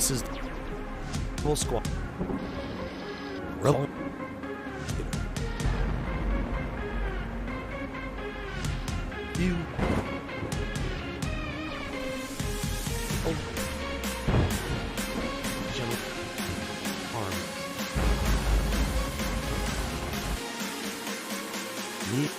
This is full squad. Really? You. Oh. Jump. Arm. Me.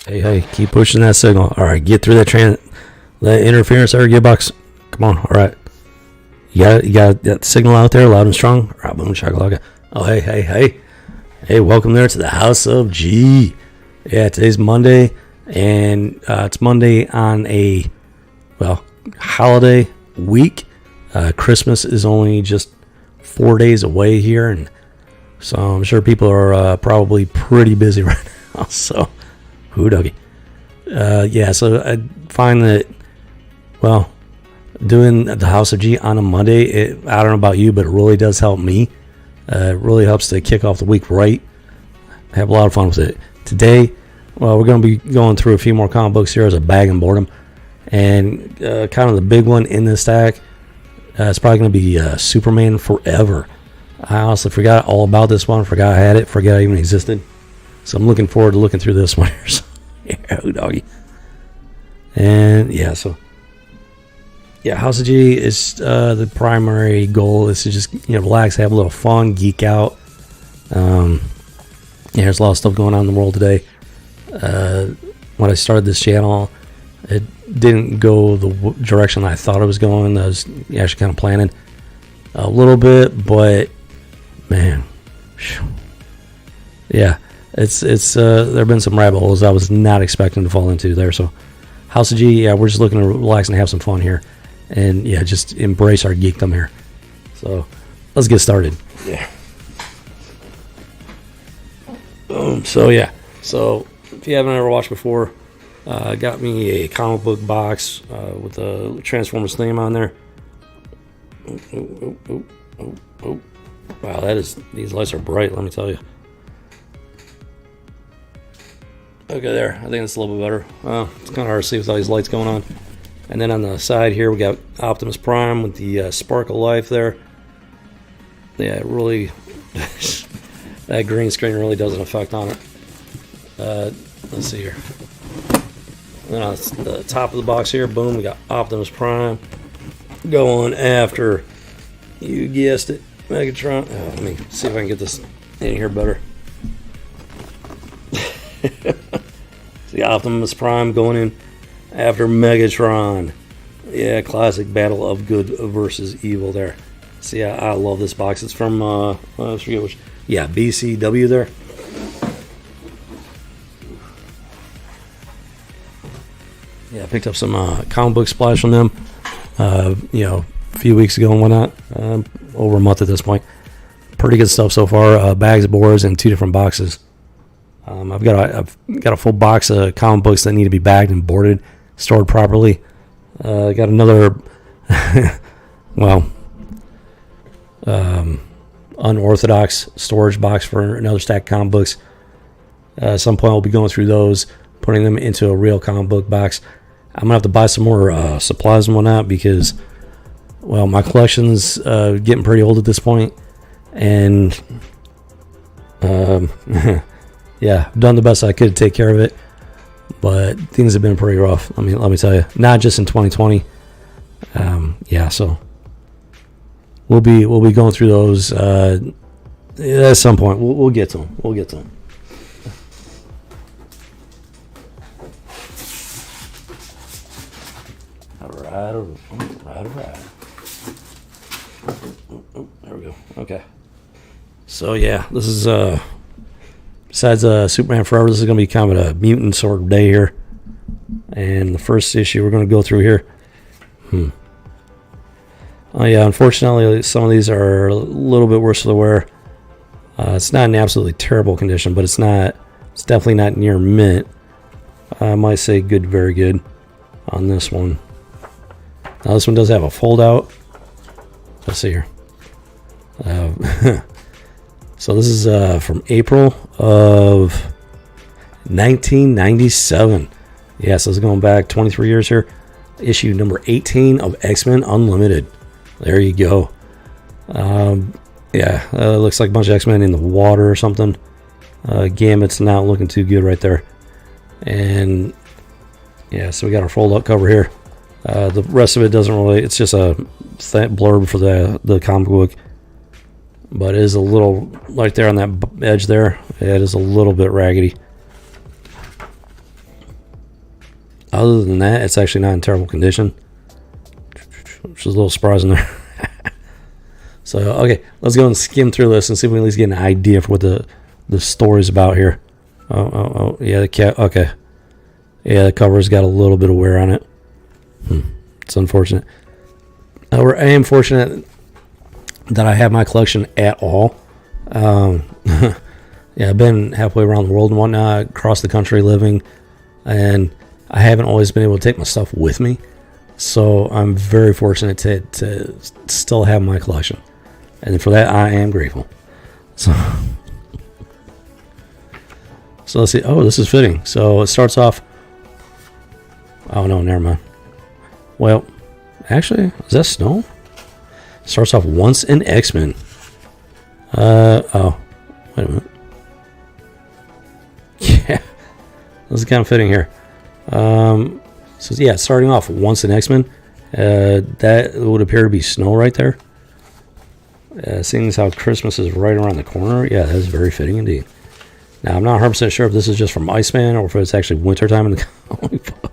Hey, keep pushing that signal. All right, get through that interference there, gearbox. Come on, all right. You got that signal out there, loud and strong. All right, boom, shakalaka. Oh, hey, welcome there to the House of G. Yeah, today's Monday, and it's Monday on a holiday week. Christmas is only just 4 days away here, and so I'm sure people are probably pretty busy right now. So. Who doggy? So I find that, doing the House of G on a Monday, I don't know about you, but it really does help me. It really helps to kick off the week right. Have a lot of fun with it. Today, we're going to be going through a few more comic books here as a bag and boredom. And kind of the big one in this stack, it's probably going to be Superman Forever. I honestly forgot all about this one. Forgot I had it. Forgot I even existed. So I'm looking forward to looking through this one here. So, doggy. And House of G is the primary goal is to just relax, have a little fun, geek out. There's a lot of stuff going on in the world today. When I started this channel, it didn't go the direction I thought it was going. I was actually kind of planning a little bit, but man, yeah. It's there have been some rabbit holes I was not expecting to fall into there. So House of G, we're just looking to relax and have some fun here, and just embrace our geekdom here. So let's get started. Yeah. Boom. So if you haven't ever watched before, I got me a comic book box with the Transformers theme on there. Oh. Wow, these lights are bright. Let me tell you. Okay, there. I think it's a little bit better. It's kind of hard to see with all these lights going on. And then on the side here, we got Optimus Prime with the Spark of Life there. Yeah, it really... that green screen really does an effect on it. Let's see here. And then on the top of the box here, boom, we got Optimus Prime going after, you guessed it, Megatron. Let me see if I can get this in here better. See Optimus Prime going in after Megatron. Yeah, classic battle of good versus evil there. See, I love this box. It's from, I forget which. Yeah, BCW there. Yeah, picked up some comic book supplies from them, you know, a few weeks ago and whatnot. Over a month at this point. Pretty good stuff so far. Bags of boards and 2 different boxes. I've got a full box of comic books that need to be bagged and boarded, stored properly. Got another, well, unorthodox storage box for another stack of comic books. At some point, I'll be going through those, putting them into a real comic book box. I'm gonna have to buy some more supplies and whatnot because, well, my collection's getting pretty old at this point, and yeah, I've done the best I could to take care of it, but things have been pretty rough. Let me tell you, not just in 2020. Yeah, so we'll be going through those at some point. We'll get to them. We'll get to them. All right. Oh, there we go. Okay. So yeah, this is besides Superman Forever, this is going to be kind of a mutant sort of day here. And the first issue we're going to go through here. Oh yeah, unfortunately, some of these are a little bit worse for the wear. It's not in absolutely terrible condition, but it's definitely not near mint. I might say good, very good on this one. Now this one does have a fold out. Let's see here. So this is from April of 1997. Yeah, so it's going back 23 years here. Issue number 18 of X-Men Unlimited. There you go. Yeah, looks like a bunch of X-Men in the water or something. Gambit's not looking too good right there. And yeah, so we got our fold-up cover here. The rest of it doesn't really, it's just a blurb for the comic book. But it is a little, right there on that edge there, it is a little bit raggedy. Other than that, it's actually not in terrible condition, which is a little surprising there. So, okay, let's go and skim through this and see if we can at least get an idea for what the story's about here. Oh, yeah, okay. Yeah, the cover's got a little bit of wear on it. It's unfortunate. However, I am fortunate that I have my collection at all. Yeah, I've been halfway around the world and whatnot, across the country living, and I haven't always been able to take my stuff with me. So I'm very fortunate to still have my collection. And for that, I am grateful. So let's see. Oh, this is fitting. So it starts off. Oh, no, never mind. Well, actually, is that snow? Starts off once in X-Men. Oh, wait a minute. Yeah, this is kind of fitting here. So yeah, starting off once in X-Men. That would appear to be snow right there. Seeing as how Christmas is right around the corner, yeah, that is very fitting indeed. Now, I'm not 100% sure if this is just from Iceman or if it's actually wintertime in the comic book.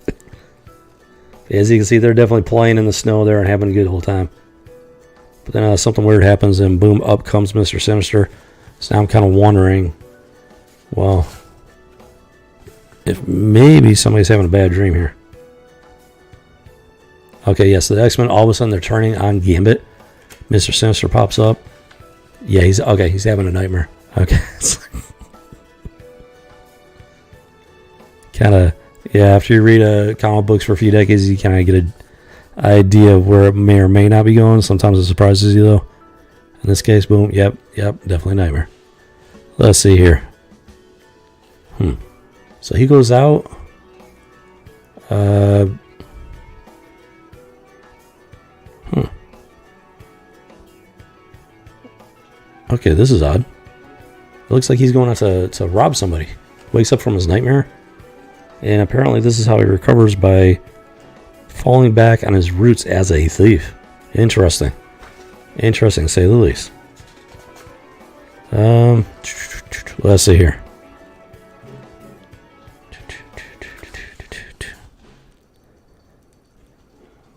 As you can see, they're definitely playing in the snow there and having a good old time. But then something weird happens and boom, up comes Mr. Sinister. So now I'm kind of wondering, well, if maybe somebody's having a bad dream here. Okay, yes, the X-Men, all of a sudden they're turning on Gambit. Mr. Sinister pops up. Yeah, he's having a nightmare. Okay. Kind of, yeah, after you read comic books for a few decades, you kind of get an idea of where it may or may not be going. Sometimes it surprises you, though. In this case, boom, yep, definitely nightmare. Let's see here. So he goes out. Okay, this is odd. It looks like he's going out to rob somebody. Wakes up from his nightmare. And apparently this is how he recovers, by falling back on his roots as a thief. Interesting. Interesting, to say the least. Let's see here.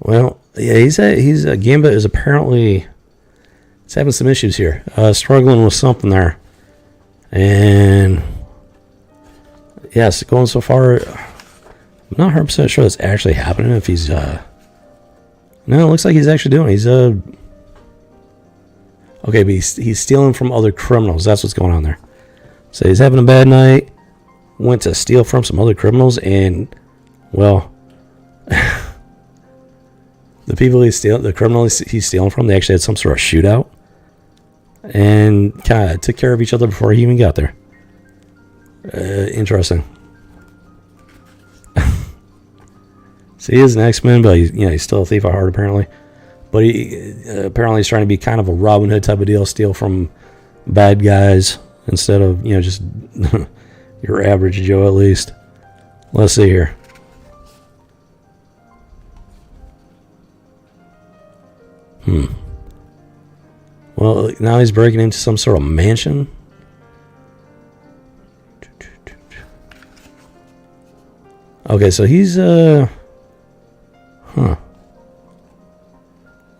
Well, yeah, he's Gambit is apparently, he's having some issues here, struggling with something there, and yes, going so far, I'm not 100% sure that's actually happening. If he's no, it looks like he's actually doing it. He's okay, but he's stealing from other criminals. That's what's going on there. So he's having a bad night, went to steal from some other criminals, and well, the criminals he's stealing from, they actually had some sort of shootout, and kind of took care of each other before he even got there. Interesting. So he is an X-Men, but he's still a thief at heart apparently. But he apparently is trying to be kind of a Robin Hood type of deal, steal from bad guys instead of just your average Joe at least. Let's see here. Well, now he's breaking into some sort of mansion. Okay, so he's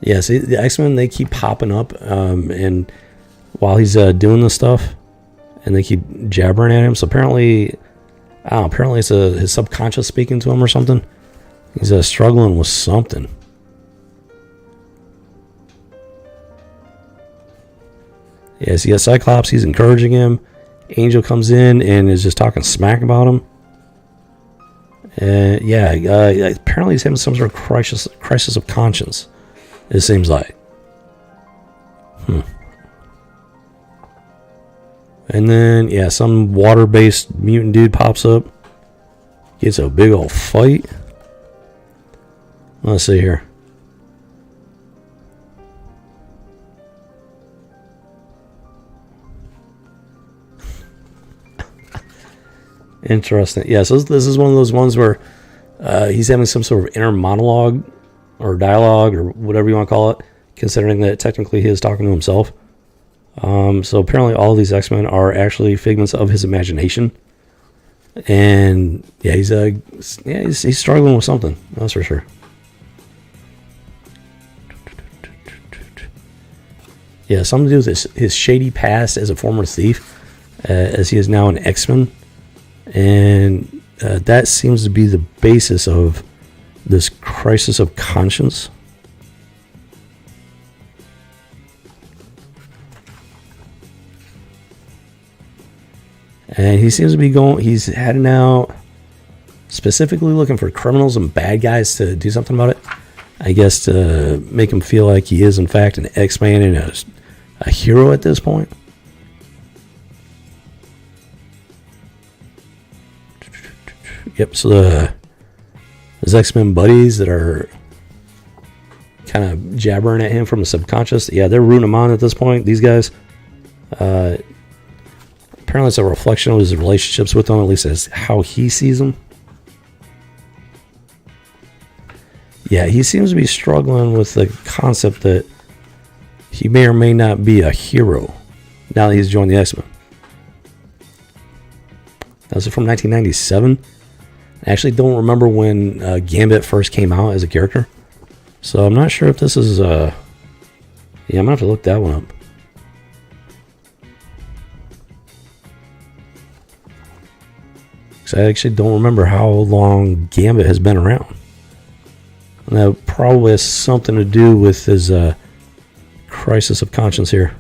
yeah, see, the X-Men, they keep popping up, and while he's doing this stuff, and they keep jabbering at him. So apparently, apparently it's his subconscious speaking to him or something. He's struggling with something. Yeah, so you got Cyclops, he's encouraging him. Angel comes in and is just talking smack about him. Yeah, apparently he's having some sort of crisis of conscience, it seems like. And then, yeah, some water-based mutant dude pops up. Gets a big old fight. Let's see here. Interesting. Yeah, so this is one of those ones where he's having some sort of inner monologue or dialogue or whatever you want to call it, considering that technically he is talking to himself. So apparently all of these X-Men are actually figments of his imagination. And yeah, he's struggling with something, that's for sure. Yeah, something to do with his shady past as a former thief, as he is now an X-Men. And that seems to be the basis of this crisis of conscience. And he seems to be he's heading out specifically looking for criminals and bad guys to do something about it. I guess to make him feel like he is in fact an X-Man and a hero at this point. Yep, so his X-Men buddies that are kind of jabbering at him from the subconscious, yeah, they're rooting him on at this point, these guys. Apparently it's a reflection of his relationships with them, at least as how he sees them. Yeah, he seems to be struggling with the concept that he may or may not be a hero now that he's joined the X-Men. That was from 1997. I actually don't remember when Gambit first came out as a character. So I'm not sure if this is... yeah, I'm going to have to look that one up. Because I actually don't remember how long Gambit has been around. And that probably has something to do with his crisis of conscience here.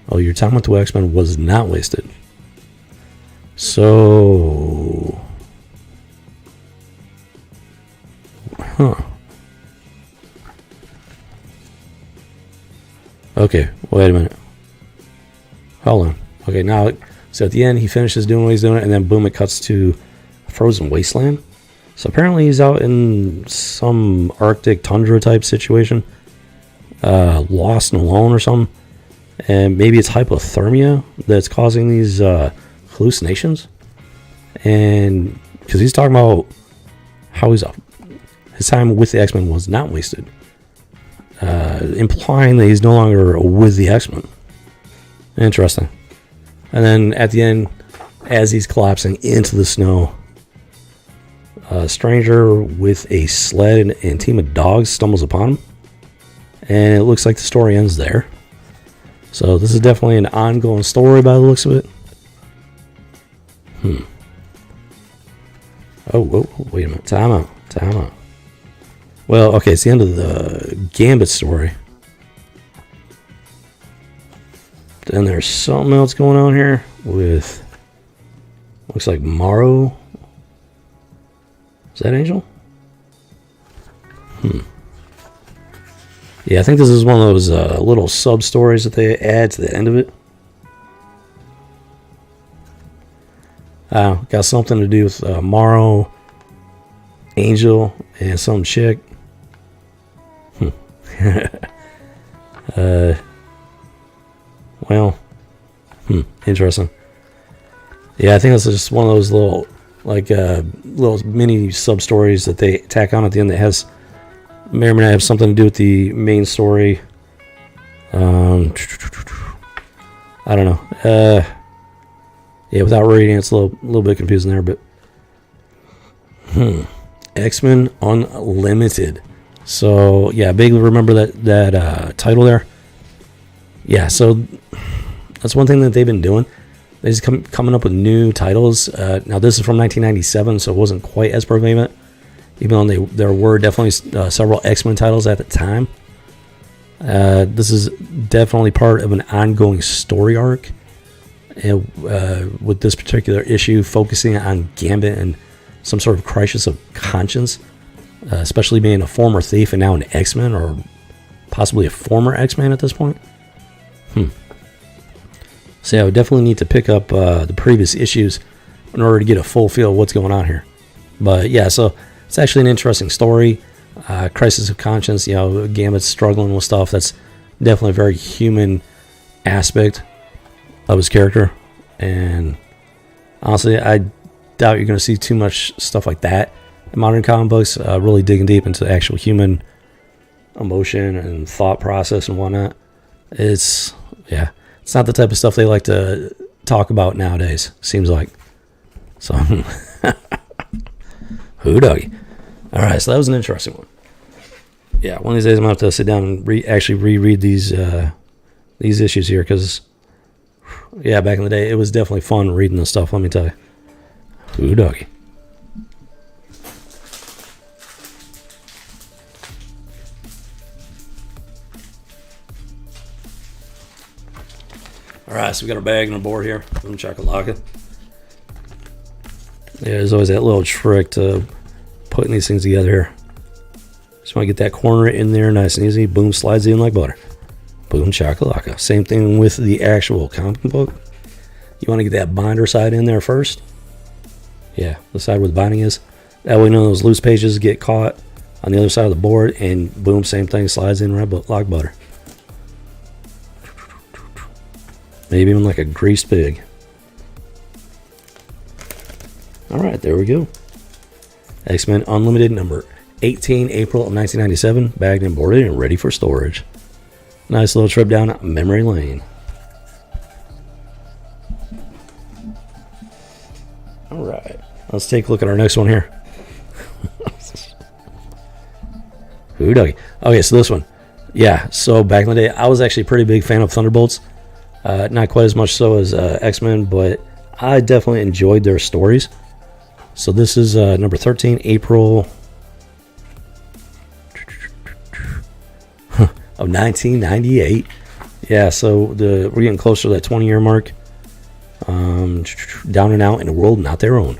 Oh, your time with the X-Men was not wasted. So... Okay, wait a minute. Hold on. Okay, now, so at the end, he finishes doing what he's doing, and then boom, it cuts to a frozen wasteland. So apparently he's out in some Arctic tundra type situation. Lost and alone or something. And maybe it's hypothermia that's causing these hallucinations. And because he's talking about how his time with the X-Men was not wasted, implying that he's no longer with the X-Men. Interesting. And then at the end, as he's collapsing into the snow, a stranger with a sled and team of dogs stumbles upon him. And it looks like the story ends there. So this is definitely an ongoing story by the looks of it. Oh, whoa, wait a minute. Time out. Well, okay, it's the end of the Gambit story. Then there's something else going on here with, looks like Morrow. Is that Angel? Yeah, I think this is one of those little sub-stories that they add to the end of it. Got something to do with Morrow, Angel, and some chick. Well, interesting. Yeah, I think it's just one of those little, like, little mini sub-stories that they tack on at the end that may or may not have something to do with the main story. I don't know. Yeah, without reading, it's a little bit confusing there, but X-Men Unlimited. So yeah, vaguely remember that title there. Yeah, so that's one thing that they've been doing. They're just coming up with new titles. Now this is from 1997, so it wasn't quite as prevalent, even though there were definitely several X-Men titles at the time. This is definitely part of an ongoing story arc. And, with this particular issue focusing on Gambit and some sort of crisis of conscience, especially being a former thief and now an X-Men, or possibly a former X-Man at this point. So yeah, I would definitely need to pick up the previous issues in order to get a full feel of what's going on here. But yeah, so it's actually an interesting story. Crisis of conscience, Gambit's struggling with stuff. That's definitely a very human aspect of his character, and honestly, I doubt you're going to see too much stuff like that in modern comic books, really digging deep into actual human emotion and thought process and whatnot. It's not the type of stuff they like to talk about nowadays, seems like. So who doggy. Alright, so that was an interesting one. Yeah, one of these days I'm going to have to sit down and actually reread these issues here, because yeah, back in the day, it was definitely fun reading this stuff, let me tell you. Ooh, doggy. Alright, so we got our bag and a board here. Boom chakalaka. Yeah, there's always that little trick to putting these things together here. Just want to get that corner in there nice and easy. Boom, slides in like butter. Boom chakalaka. Same thing with the actual comic book. You want to get that binder side in there first. Yeah, the side where the binding is. That way none of those loose pages get caught on the other side of the board, and boom, same thing, slides in right like butter. Maybe even like a greased pig. Alright, there we go. X-Men Unlimited number 18, April of 1997. Bagged and boarded and ready for storage. Nice little trip down memory lane. Alright, let's take a look at our next one here. Ooh, doggy. Okay, so this one. Yeah, so back in the day, I was actually a pretty big fan of Thunderbolts. Not quite as much so as X-Men, but I definitely enjoyed their stories. So this is number 13, April of 1998. Yeah, so we're getting closer to that 20-year mark. Down and out in a world not their own.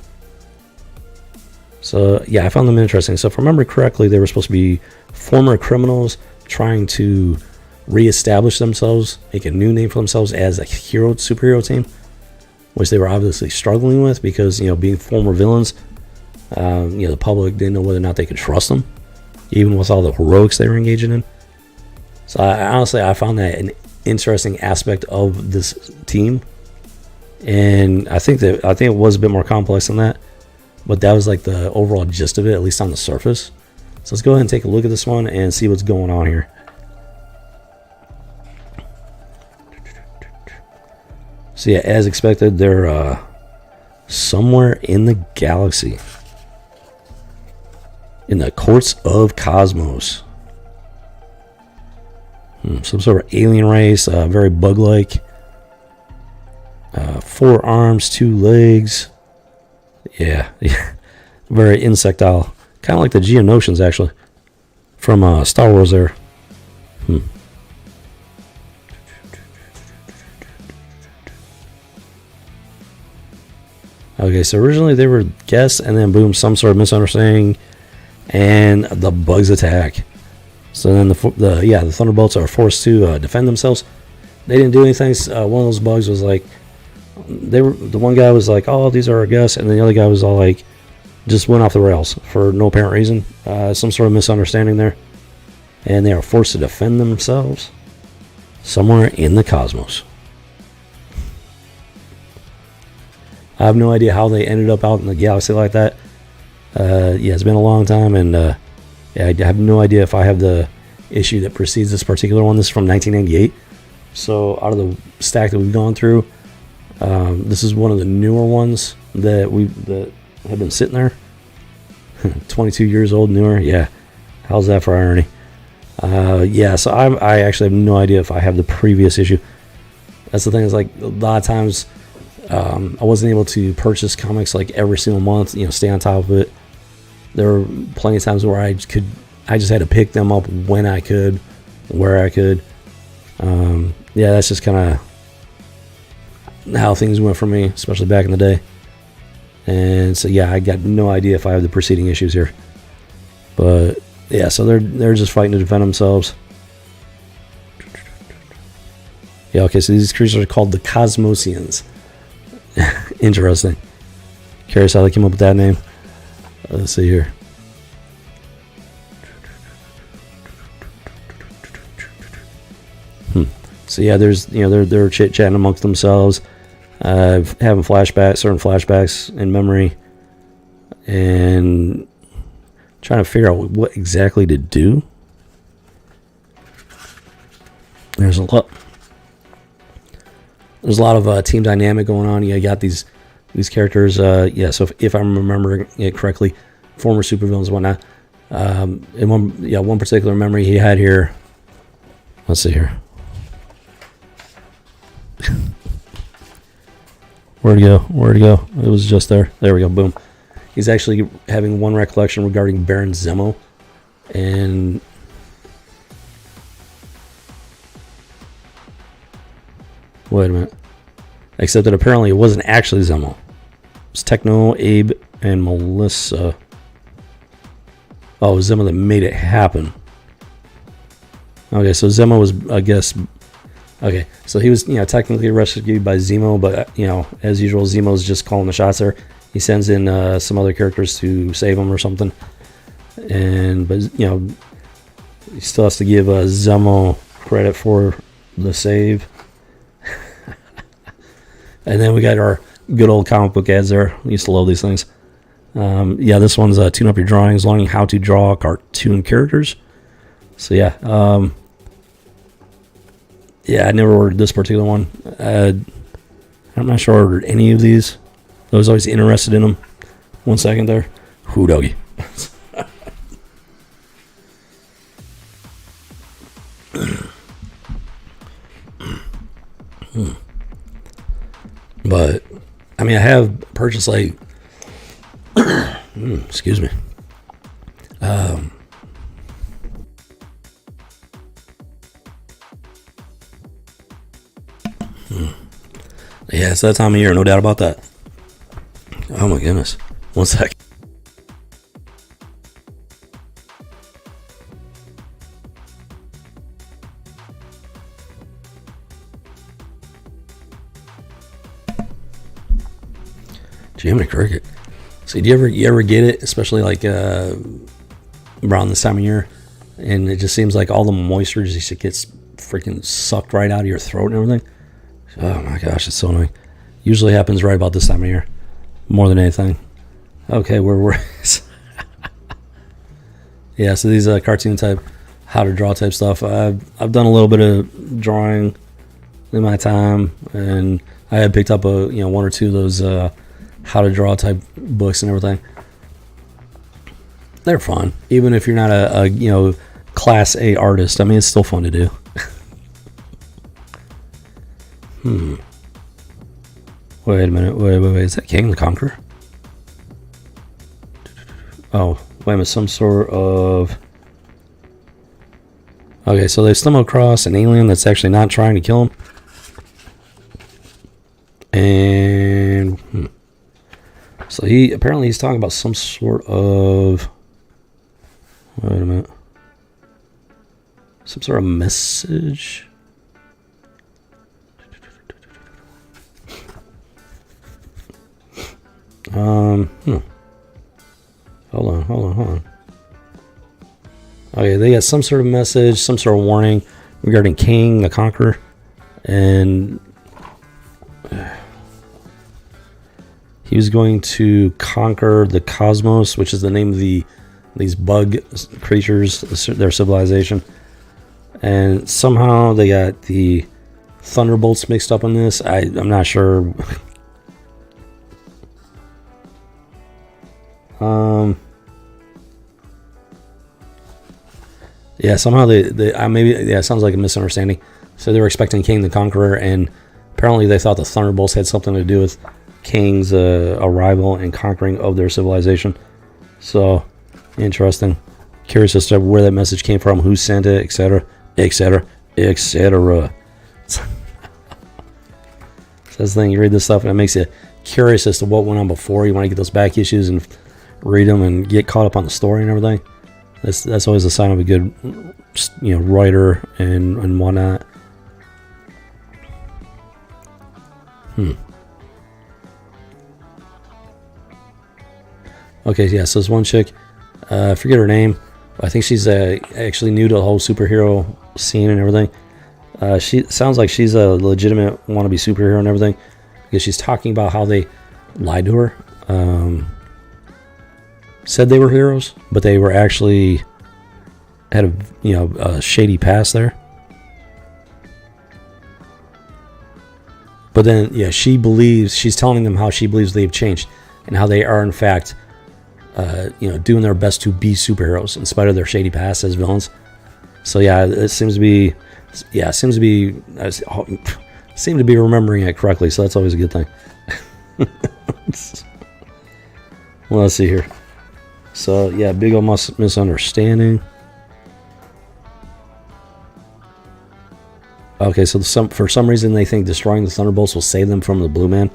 So yeah, I found them interesting. So if I remember correctly, they were supposed to be former criminals trying to reestablish themselves, make a new name for themselves as a superhero team, which they were obviously struggling with because, being former villains, the public didn't know whether or not they could trust them, even with all the heroics they were engaging in. So I found that an interesting aspect of this team, and I think it was a bit more complex than that, but that was like the overall gist of it, at least on the surface. So let's go ahead and take a look at this one and see what's going on here. So yeah, as expected, they're somewhere in the galaxy, in the courts of Cosmos. Some sort of alien race, very bug-like. 4 arms, 2 legs. Yeah, yeah. Very insectile. Kind of like the Geonosians, actually. From Star Wars there. Okay, so originally they were guests, and then boom, some sort of misunderstanding, and the bugs attack. So then the Thunderbolts are forced to defend themselves. They didn't do anything. One of those bugs was like, the one guy was like, "Oh, these are our guests," and the other guy was all like, just went off the rails for no apparent reason. Some sort of misunderstanding there, and they are forced to defend themselves somewhere in the cosmos. I have no idea how they ended up out in the galaxy like that. Yeah, it's been a long time, and yeah, I have no idea if I have the issue that precedes this particular one. This is from 1998. So out of the stack that we've gone through, this is one of the newer ones that have been sitting there. 22 years old, newer. Yeah, how's that for irony? Yeah, so I actually have no idea if I have the previous issue. That's the thing, is like a lot of times I wasn't able to purchase comics like every single month, stay on top of it. There were plenty of times where I just had to pick them up when I could, where I could. Yeah, that's just kind of how things went for me, especially back in the day. And so yeah, I got no idea if I have the preceding issues here. But yeah, so they're just fighting to defend themselves. Yeah, okay, so these creatures are called the Cosmosians. Interesting. Curious how they came up with that name. Let's see here. So yeah, there's they're chit chatting amongst themselves, having certain flashbacks in memory, and trying to figure out what exactly to do. There's a lot of team dynamic going on. You got these characters. Yeah, so if I'm remembering it correctly, former supervillains and whatnot. In one particular memory he had here. Let's see here. Where'd it go? It was just there. There we go. Boom. He's actually having one recollection regarding Baron Zemo, and wait a minute. Except that apparently it wasn't actually Zemo. It was Techno, Abe, and Melissa. Oh, it was Zemo that made it happen. Okay, so Zemo was, I guess... Okay, so he was, technically rescued by Zemo, but, as usual, Zemo's just calling the shots there. He sends in some other characters to save him or something. But he still has to give Zemo credit for the save. And then we got our good old comic book ads there. I used to love these things. Yeah, this one's Tune Up Your Drawings, learning how to draw cartoon characters. So yeah, yeah, I never ordered this particular one. I'm not sure I ordered any of these. I was always interested in them. 1 second there. Hoo doggy. But I mean, I have purchased like excuse me. Yeah, it's that time of year, no doubt about that. Oh my goodness. 1 sec. Jiminy Cricket. So do you ever get it, especially like around this time of year, and it just seems like all the moisture just gets freaking sucked right out of your throat and everything? Oh my gosh, it's so annoying. Usually happens right about this time of year, more than anything. Okay, where we're yeah. So these cartoon type, how to draw type stuff. I've done a little bit of drawing in my time, and I had picked up one or two of those how to draw type books and everything. They're fun, even if you're not a class A artist. I mean, it's still fun to do. Wait a minute. Wait. Is that King the Conqueror? Oh, wait a minute, some sort of... Okay, so they stumble across an alien that's actually not trying to kill them. And... So apparently he's talking about some sort of... Wait a minute. Some sort of message? Hold on. Okay, they got some sort of message, some sort of warning regarding King the Conqueror, and he was going to conquer the cosmos, which is the name of these bug creatures, their civilization, and somehow they got the Thunderbolts mixed up in this. I'm not sure. Yeah, somehow it sounds like a misunderstanding. So they were expecting King the Conqueror, and apparently they thought the Thunderbolts had something to do with King's arrival and conquering of their civilization. So, interesting. Curious as to where that message came from, who sent it, etc., etc., etc. So that's the thing, you read this stuff and it makes you curious as to what went on before. You want to get those back issues and read them and get caught up on the story and everything. That's always a sign of a good, writer and whatnot. Okay, yeah, so there's one chick, I forget her name. I think she's actually new to the whole superhero scene and everything. She sounds like she's a legitimate wannabe superhero and everything, because she's talking about how they lied to her. Said they were heroes, but they were actually had a shady past there. But then, yeah, she's telling them how she believes they've changed and how they are in fact, doing their best to be superheroes in spite of their shady past as villains. So yeah, it seems to be, I seem to be remembering it correctly. So that's always a good thing. Well, let's see here. So yeah, big old misunderstanding. Okay, so for some reason they think destroying the Thunderbolts will save them from the Blue Man.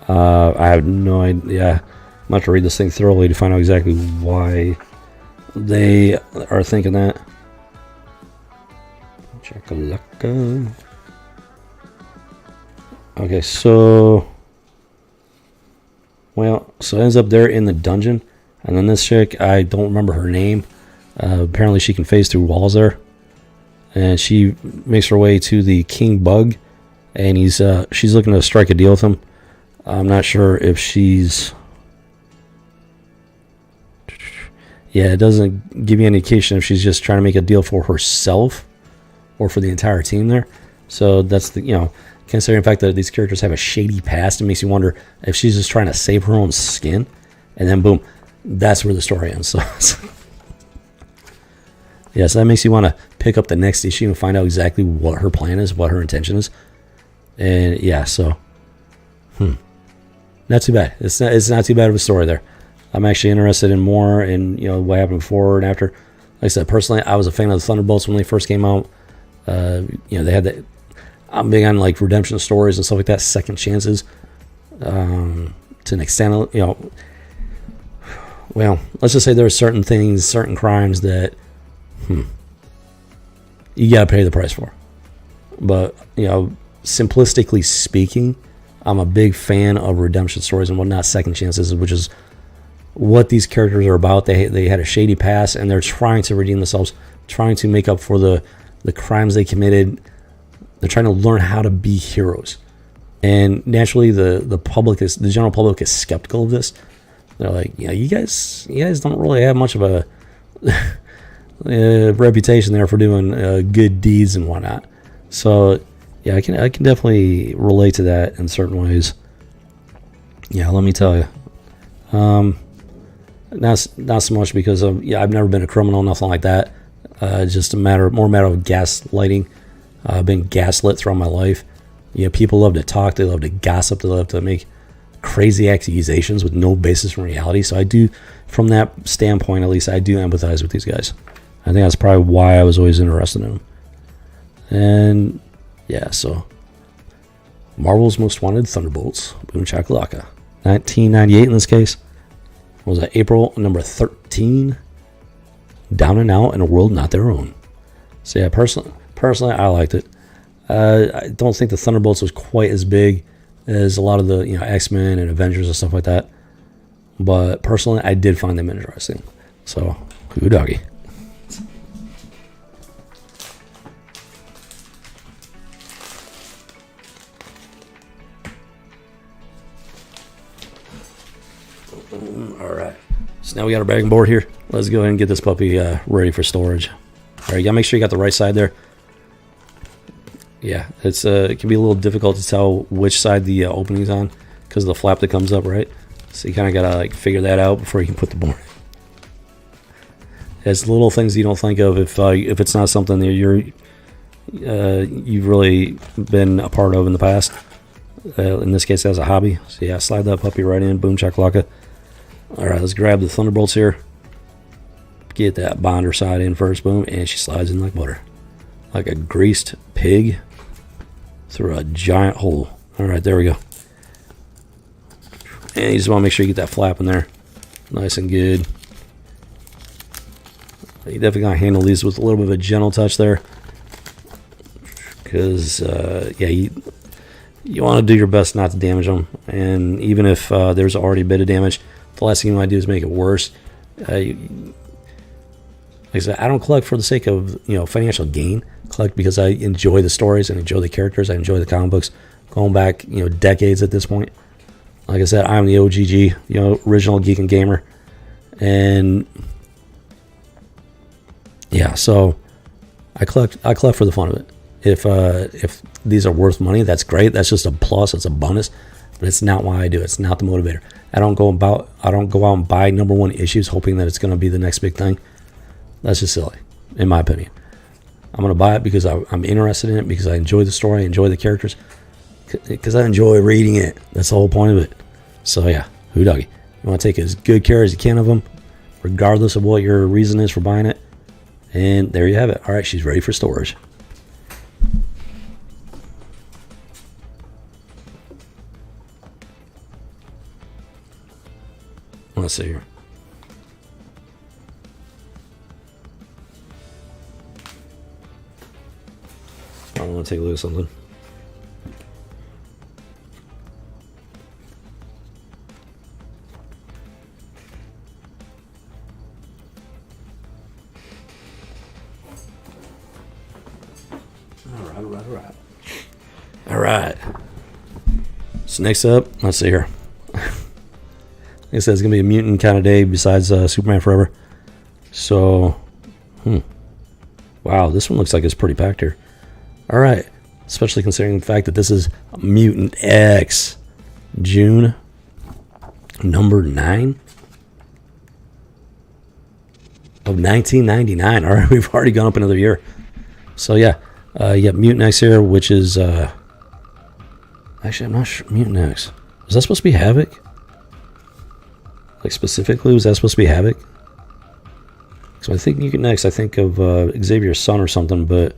I have no idea. I'm going to have to read this thing thoroughly to find out exactly why they are thinking that. Chakalaka. Okay, so it ends up there in the dungeon. And then this chick, I don't remember her name. Apparently she can phase through walls there. And she makes her way to the King Bug. And she's looking to strike a deal with him. I'm not sure if she's... Yeah, it doesn't give you any indication if she's just trying to make a deal for herself or for the entire team there. So that's considering the fact that these characters have a shady past, it makes you wonder if she's just trying to save her own skin. And then boom, that's where the story ends. So yeah, so that makes you want to pick up the next issue and find out exactly what her plan is, what her intention is. And yeah, so not too bad. It's not too bad of a story there. I'm actually interested in more in what happened before and after. Like I said, personally, I was a fan of the Thunderbolts when they first came out. They had that. I'm big on like redemption stories and stuff like that, second chances. To an extent, well, let's just say there are certain things, certain crimes that you gotta pay the price for. But simplistically speaking, I'm a big fan of redemption stories and whatnot, second chances, which is what these characters are about. They had a shady past and they're trying to redeem themselves, trying to make up for the crimes they committed. They're trying to learn how to be heroes. And naturally the general public is skeptical of this. They're like, you guys don't really have much of a reputation there for doing good deeds and whatnot. So yeah, I can definitely relate to that in certain ways. Yeah, let me tell you. Not so much because of I've never been a criminal, nothing like that. Just more a matter of gaslighting. I've been gaslit throughout my life. People love to talk, they love to gossip, they love to make crazy accusations with no basis in reality. So I do, from that standpoint at least, I do empathize with these guys. I think that's probably why I was always interested in them. And yeah, so Marvel's Most Wanted Thunderbolts, Boom Chakalaka. 1998 in this case. What was that? April number 13. Down and Out in a World Not Their Own. So yeah, personally, I liked it. I don't think the Thunderbolts was quite as big as a lot of the X-Men and Avengers and stuff like that. But personally, I did find them interesting. So, who doggy? All right. So now we got our bagging board here. Let's go ahead and get this puppy ready for storage. All right, you gotta make sure you got the right side there. Yeah, it can be a little difficult to tell which side the opening's on because of the flap that comes up, right? So you kind of gotta figure that out before you can put the board. It's little things you don't think of if it's not something that you've really been a part of in the past. In this case, as a hobby. So yeah, slide that puppy right in. Boom chakalaka. All right, let's grab the Thunderbolts here. Get that bonder side in first. Boom, and she slides in like butter, like a greased pig through a giant hole. All right, there we go. And you just want to make sure you get that flap in there nice and good. You definitely got to handle these with a little bit of a gentle touch there, because yeah, you want to do your best not to damage them. And even if there's already a bit of damage, the last thing you want to do is make it worse. Like I said, I don't collect for the sake of financial gain. I collect because I enjoy the stories and enjoy the characters. I enjoy the comic books going back decades at this point. Like I said, I'm the OGG, original geek and gamer, and yeah, so I collect for the fun of it. If these are worth money, that's great. That's just a plus. It's a bonus, but it's not why I do it. It's not the motivator. I don't go out and buy #1 issues hoping that it's going to be the next big thing. That's just silly, in my opinion. I'm going to buy it because I'm interested in it, because I enjoy the story, I enjoy the characters, because I enjoy reading it. That's the whole point of it. So yeah, who doggy? You want to take as good care as you can of them, regardless of what your reason is for buying it. And there you have it. All right, she's ready for storage. Let's see here. I want to take a look at something. All right. So next up, let's see here. Like I said, it's going to be a mutant kind of day besides Superman Forever. So, wow, this one looks like it's pretty packed here. All right, especially considering the fact that this is Mutant X, June, number 9 of 1999. All right, we've already gone up another year. So yeah, Mutant X here, which is actually I'm not sure. Mutant X, was that supposed to be Havoc? Like specifically, was that supposed to be Havoc? So I think Mutant X, I think of Xavier's son or something, but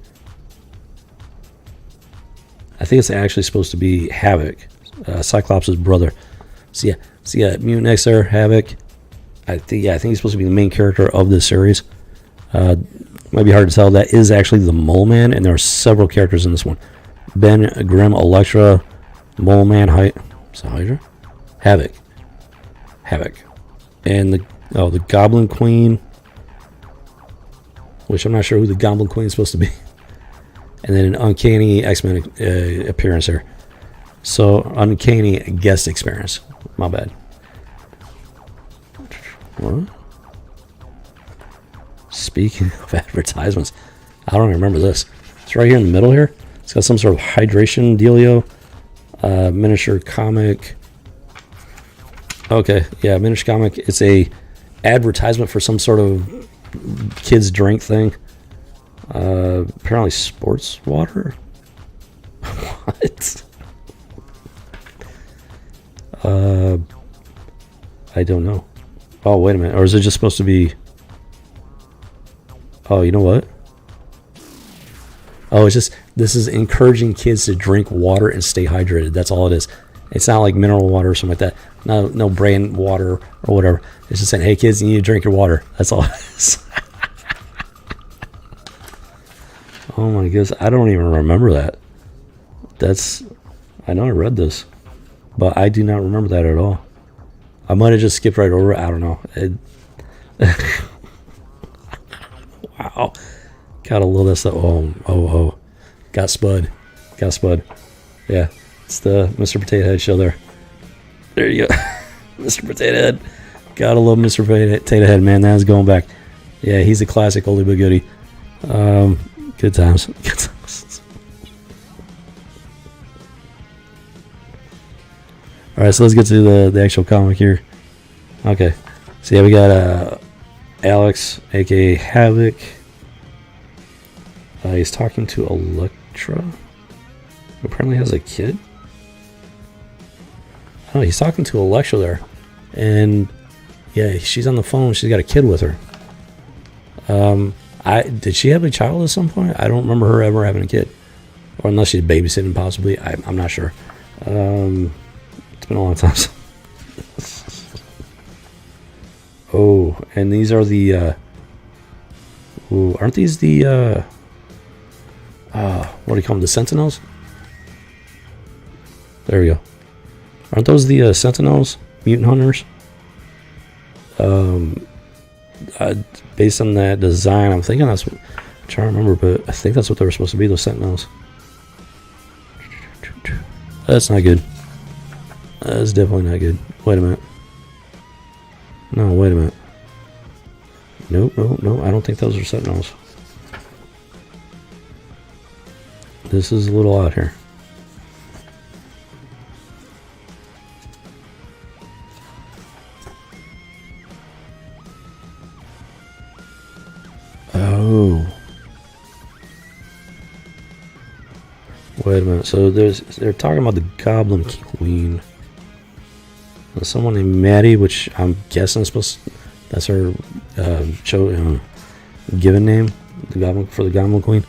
I think it's actually supposed to be Havoc, Cyclops' brother. So yeah, Mutant X there, Havoc. I think he's supposed to be the main character of this series. Might be hard to tell. That is actually the Mole Man, and there are several characters in this one. Ben, Grimm, Elektra, Mole Man, Hydra, Havoc, and the Goblin Queen, which I'm not sure who the Goblin Queen is supposed to be. And then an Uncanny X-Men appearance here. So, Uncanny guest experience. My bad. What? Speaking of advertisements, I don't remember this. It's right here in the middle here. It's got some sort of hydration dealio. Miniature comic. Okay, yeah, miniature comic. It's a advertisement for some sort of kids drink thing. Apparently sports water. What? I don't know. Oh, wait a minute. Or is it just supposed to be... Oh, you know what? Oh, it's just... This is encouraging kids to drink water and stay hydrated. That's all it is. It's not like mineral water or something like that. No brain water or whatever. It's just saying, hey, kids, you need to drink your water. That's all it is. Oh, my goodness. I don't even remember that. I know I read this, but I do not remember that at all. I might have just skipped right over it. I don't know. Wow. Gotta love that stuff. Oh. Got Spud. Yeah. It's the Mr. Potato Head show there. There you go. Mr. Potato Head. Gotta love Mr. Potato Head, man. That is going back. Yeah, he's a classic oldie but goodie. Good times. Alright, so let's get to the actual comic here. Okay. So yeah, we got Alex, aka Havoc. He's talking to Elektra, who apparently has a kid. Oh, he's talking to Elektra there. And yeah, she's on the phone. She's got a kid with her. Did she have a child at some point? I don't remember her ever having a kid. Or unless she's babysitting, possibly. I'm not sure. It's been a long time. Oh, and these are the... aren't these the... what do you call them? The Sentinels? There we go. Aren't those the Sentinels? Mutant Hunters? Based on that design, I'm thinking that's what... I'm trying to remember, but I think that's what they were supposed to be, those Sentinels. That's not good. That's definitely not good. Wait a minute. No, wait a minute. Nope. I don't think those are Sentinels. This is a little out here. Oh. Wait a minute. So they're talking about the Goblin Queen. There's someone named Maddie, which I'm guessing that's her given name, the Goblin Queen.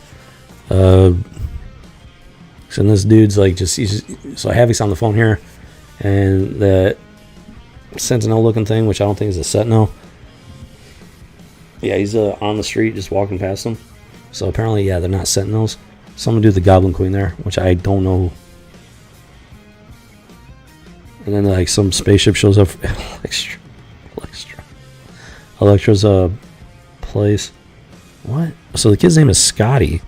So this dude's like so Havoc's on the phone here, and that Sentinel looking thing, which I don't think is a Sentinel. Yeah, he's on the street just walking past them. So apparently, yeah, they're not Sentinels. Someone do the Goblin Queen there, which I don't know. And then like some spaceship shows up. Elektra's place. What? So the kid's name is Scotty.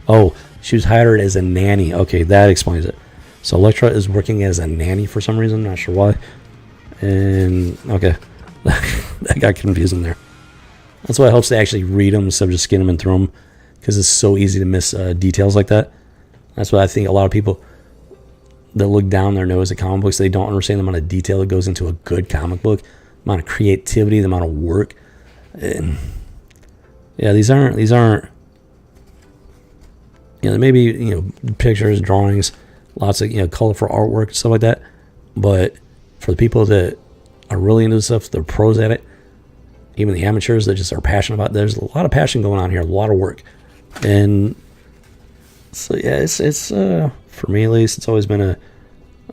Oh, she was hired as a nanny. Okay, that explains it. So Elektra is working as a nanny for some reason. Not sure why. And okay, that got confusing there. That's why it helps to actually read them instead of just skin them and throw them, because it's so easy to miss details like that. That's why I think a lot of people that look down their nose at comic books, they don't understand the amount of detail that goes into a good comic book, the amount of creativity, the amount of work. And yeah, these aren't maybe pictures, drawings, lots of colorful artwork, stuff like that. But for the people that are really into this stuff, they're pros at it. Even the amateurs that just are passionate about it, there's a lot of passion going on here, a lot of work. And so yeah, it's for me at least, it's always been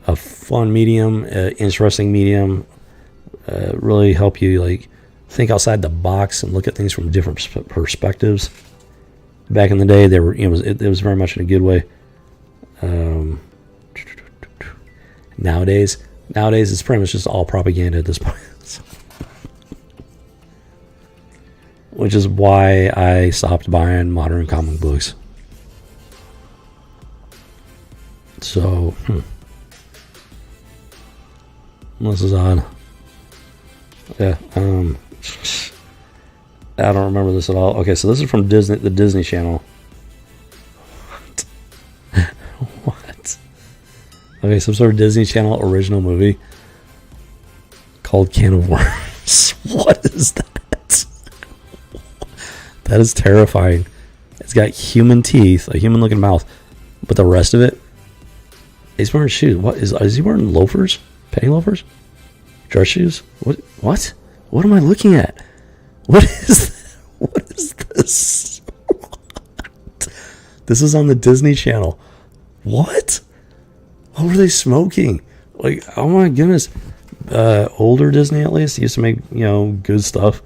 a fun medium, interesting medium. Really help you like think outside the box and look at things from different perspectives. Back in the day, it was very much in a good way. Nowadays it's pretty much just all propaganda at this point. Which is why I stopped buying modern comic books. So, this is odd. Yeah, I don't remember this at all. Okay, so this is from the Disney Channel. What? Okay, some sort of Disney Channel original movie called Can of Worms. What is that? That is terrifying. It's got human teeth, a human-looking mouth, but the rest of it, he's wearing shoes. What is he wearing? Loafers? Penny loafers? Dress shoes? What? What? What am I looking at? What is what is this? This is on the Disney Channel. What? What were they smoking? Like, oh my goodness. Older Disney, at least, used to make, good stuff.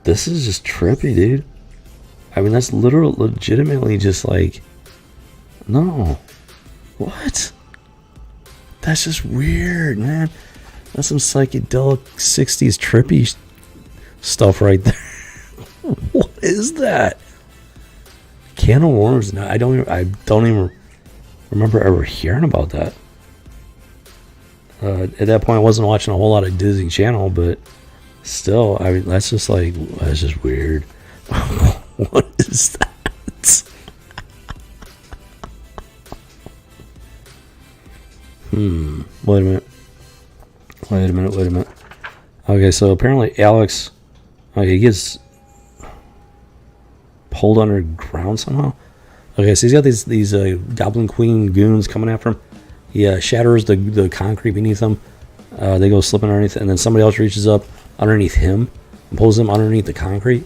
This is just trippy, dude. I mean, that's legitimately just like, no. What? That's just weird, man. That's some psychedelic 60s trippy stuff right there. What is that? Can of worms? No, I don't even remember ever hearing about that. At that point, I wasn't watching a whole lot of Disney Channel, but still, I mean, that's just weird. What is that? Wait a minute. Okay, so apparently Alex, he gets pulled underground somehow. Okay, so he's got these Goblin Queen goons coming after him. He shatters the concrete beneath him. They go slipping underneath, and then somebody else reaches up underneath him and pulls him underneath the concrete.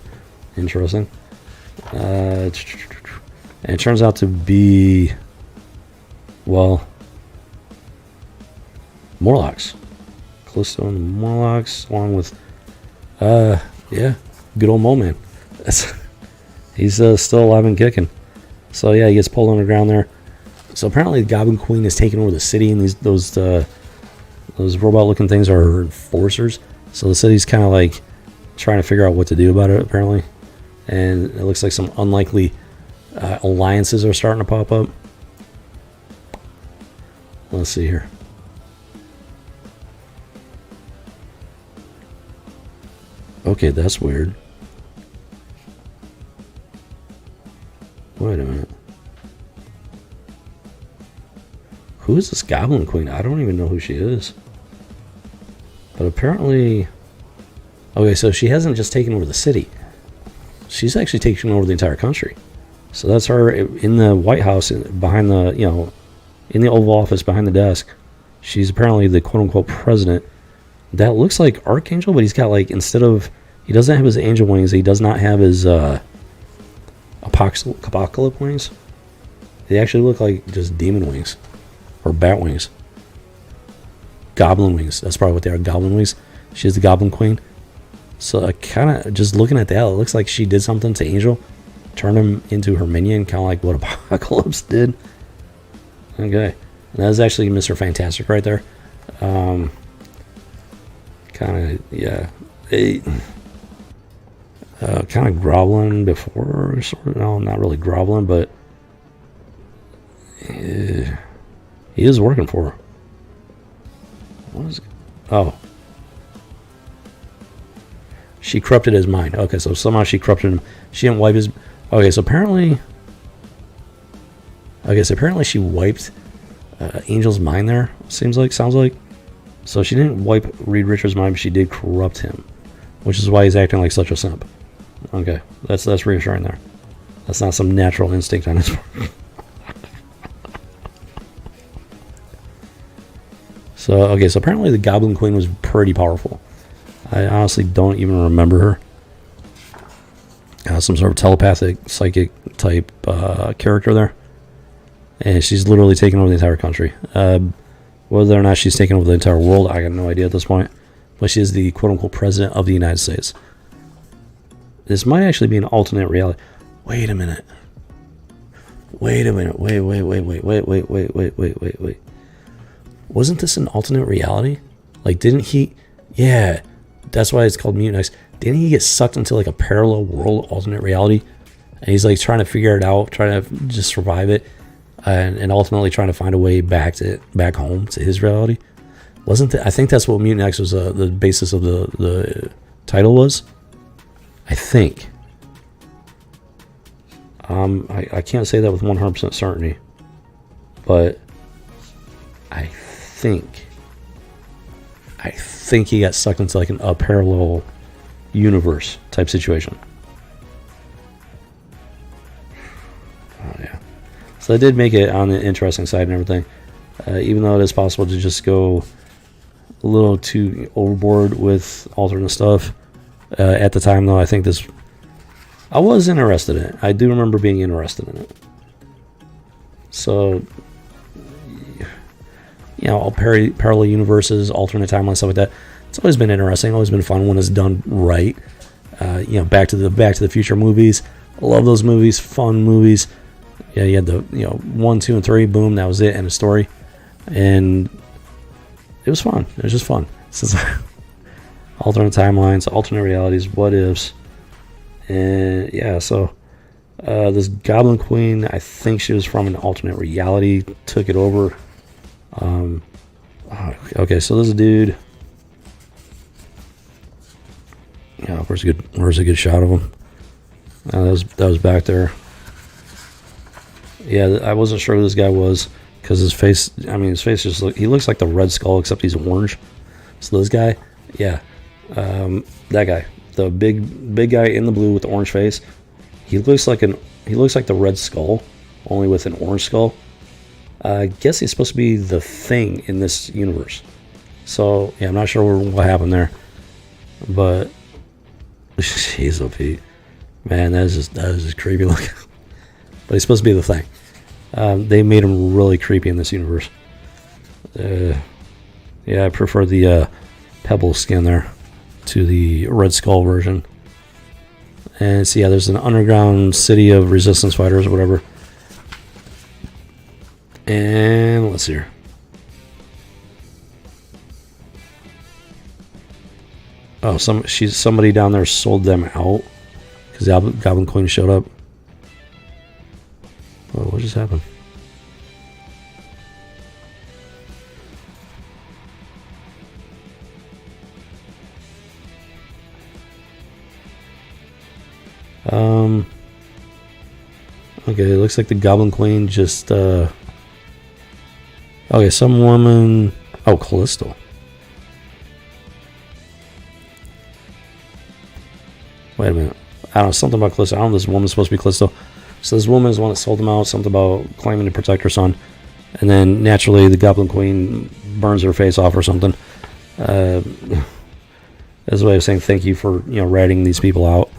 Interesting. And it turns out to be, well, Morlocks. Callisto and the Morlocks, along with, good old Mo Man. He's still alive and kicking. So yeah, he gets pulled underground there. So apparently, the Goblin Queen is taking over the city, and those robot-looking things are her enforcers. So the city's kind of like trying to figure out what to do about it, apparently. And it looks like some unlikely alliances are starting to pop up. Let's see here. Okay, that's weird. Wait a minute. Who is this Goblin Queen? I don't even know who she is. But apparently... Okay, so she hasn't just taken over the city. She's actually taken over the entire country. So that's her in the White House, behind the, in the Oval Office, behind the desk. She's apparently the quote-unquote president. That looks like Archangel, but he's got, like, instead of... He doesn't have his angel wings. He does not have his apocalypse wings. They actually look like just demon wings. Or bat wings. Goblin wings. That's probably what they are. Goblin wings. She's the Goblin Queen. So I kind of, just looking at that, it looks like she did something to Angel. Turned him into her minion. Kind of like what Apocalypse did. Okay. And that was actually Mr. Fantastic right there. Kind of, yeah. Kind of groveling before, sort of. No, not really groveling, but he is working for her. What is it? Oh. She corrupted his mind. Okay, so somehow she corrupted him. She didn't wipe his... Okay, so apparently... Okay, so apparently she wiped Angel's mind there, sounds like. So she didn't wipe Reed Richards' mind, but she did corrupt him. Which is why he's acting like such a simp. Okay, that's reassuring there. That's not some natural instinct on his part. So, okay, so apparently the Goblin Queen was pretty powerful. I honestly don't even remember her. Some sort of telepathic, psychic type character there. And she's literally taking over the entire country. Whether or not she's taking over the entire world, I got no idea at this point. But she is the quote-unquote president of the United States. This might actually be an alternate reality. Wait a minute. Wait. Wasn't this an alternate reality? Like, didn't he... Yeah, that's why it's called Mutant X. Didn't he get sucked into, like, a parallel world alternate reality? And he's, like, trying to figure it out, trying to just survive it, and ultimately trying to find a way back home to his reality. Wasn't that... I think that's what Mutant X was, the basis of the title was. I think. I can't say that with 100% certainty. But... I think he got sucked into like a parallel universe type situation. Oh yeah. So they did make it on the interesting side and everything. Even though it is possible to just go a little too overboard with alternate stuff. At the time, though, I think this... I was interested in it. I do remember being interested in it. So, you know, all parallel universes, alternate timelines, stuff like that. It's always been interesting. Always been fun when it's done right. You know, Back to the Future movies. I love those movies. Fun movies. Yeah, you had the 1, 2, and 3. Boom, that was it. End of story. And it was fun. It was just fun. This is alternate timelines, alternate realities, what ifs, and yeah. So this Goblin Queen, I think she was from an alternate reality. Took it over. Okay, so there's a dude. Yeah, where's a good shot of him? That was back there. Yeah, I wasn't sure who this guy was because his face. I mean, his face he looks like the Red Skull except he's orange. So this guy, yeah, that guy, the big guy in the blue with the orange face. He looks like the Red Skull, only with an orange skull. I guess he's supposed to be the Thing in this universe. So yeah, I'm not sure what happened there, but jeez, OP, man, that is just creepy looking. But he's supposed to be the Thing. They made him really creepy in this universe. Yeah, I prefer the pebble skin there to the Red Skull version. And so yeah, there's an underground city of resistance fighters or whatever. And let's see here. Oh, somebody down there sold them out because the Goblin Queen showed up. Oh, what just happened? Okay, it looks like the Goblin Queen just okay, some woman. Oh, Callisto. Wait a minute. I don't know, something about Callisto. I don't know if this woman's supposed to be Callisto. So this woman is the one that sold them out, something about claiming to protect her son. And then naturally the Goblin Queen burns her face off or something. As a way of saying thank you for, ratting these people out.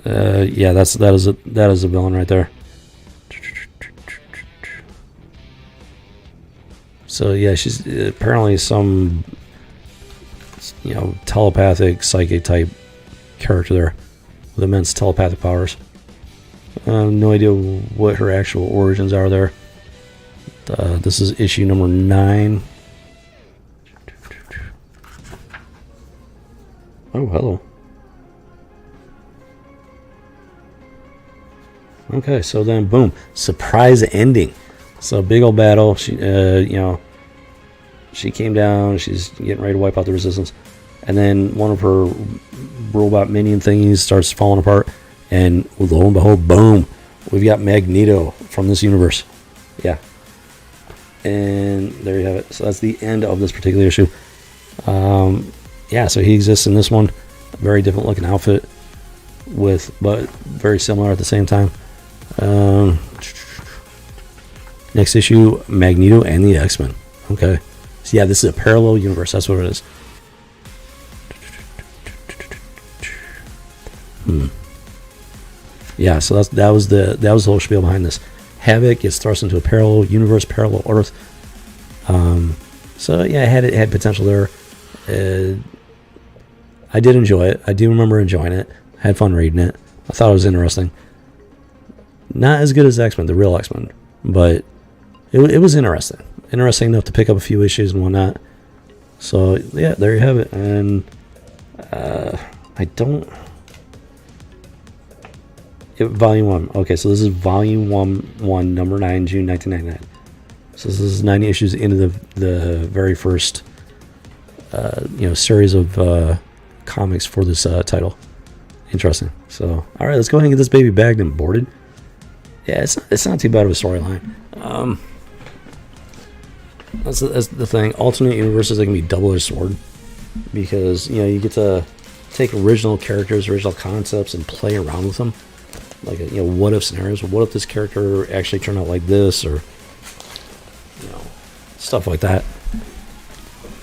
Yeah, that is a villain right there. So yeah, she's apparently some telepathic psychic type character there with immense telepathic powers. No idea what her actual origins are there. This is issue number 9. Oh, hello. Okay, so then boom, surprise ending. So big old battle. She, she came down. She's getting ready to wipe out the resistance, and then one of her robot minion thingies starts falling apart. And lo and behold, boom, we've got Magneto from this universe. Yeah. And there you have it. So that's the end of this particular issue. Yeah, so he exists in this one. A very different looking outfit, but very similar at the same time. Next issue, Magneto and the X-Men. Okay. So yeah, this is a parallel universe. That's what it is. Yeah, so that was the whole spiel behind this. Havoc gets thrust into a parallel universe, parallel Earth. So yeah, it had potential there. I did enjoy it. I do remember enjoying it. I had fun reading it. I thought it was interesting. Not as good as X-Men, the real X-Men, but it was interesting. Interesting enough to pick up a few issues and whatnot. So yeah, there you have it. And Volume 1. Okay, so this is Volume 1, number 9, June 1999. So this is 90 issues into the very first, series of comics for this title. Interesting. So, all right, let's go ahead and get this baby bagged and boarded. Yeah, it's not too bad of a storyline. That's the thing. Alternate universes, they can be double-edged sword because you get to take original characters, original concepts, and play around with them. Like what if scenarios. What if this character actually turned out like this, or stuff like that.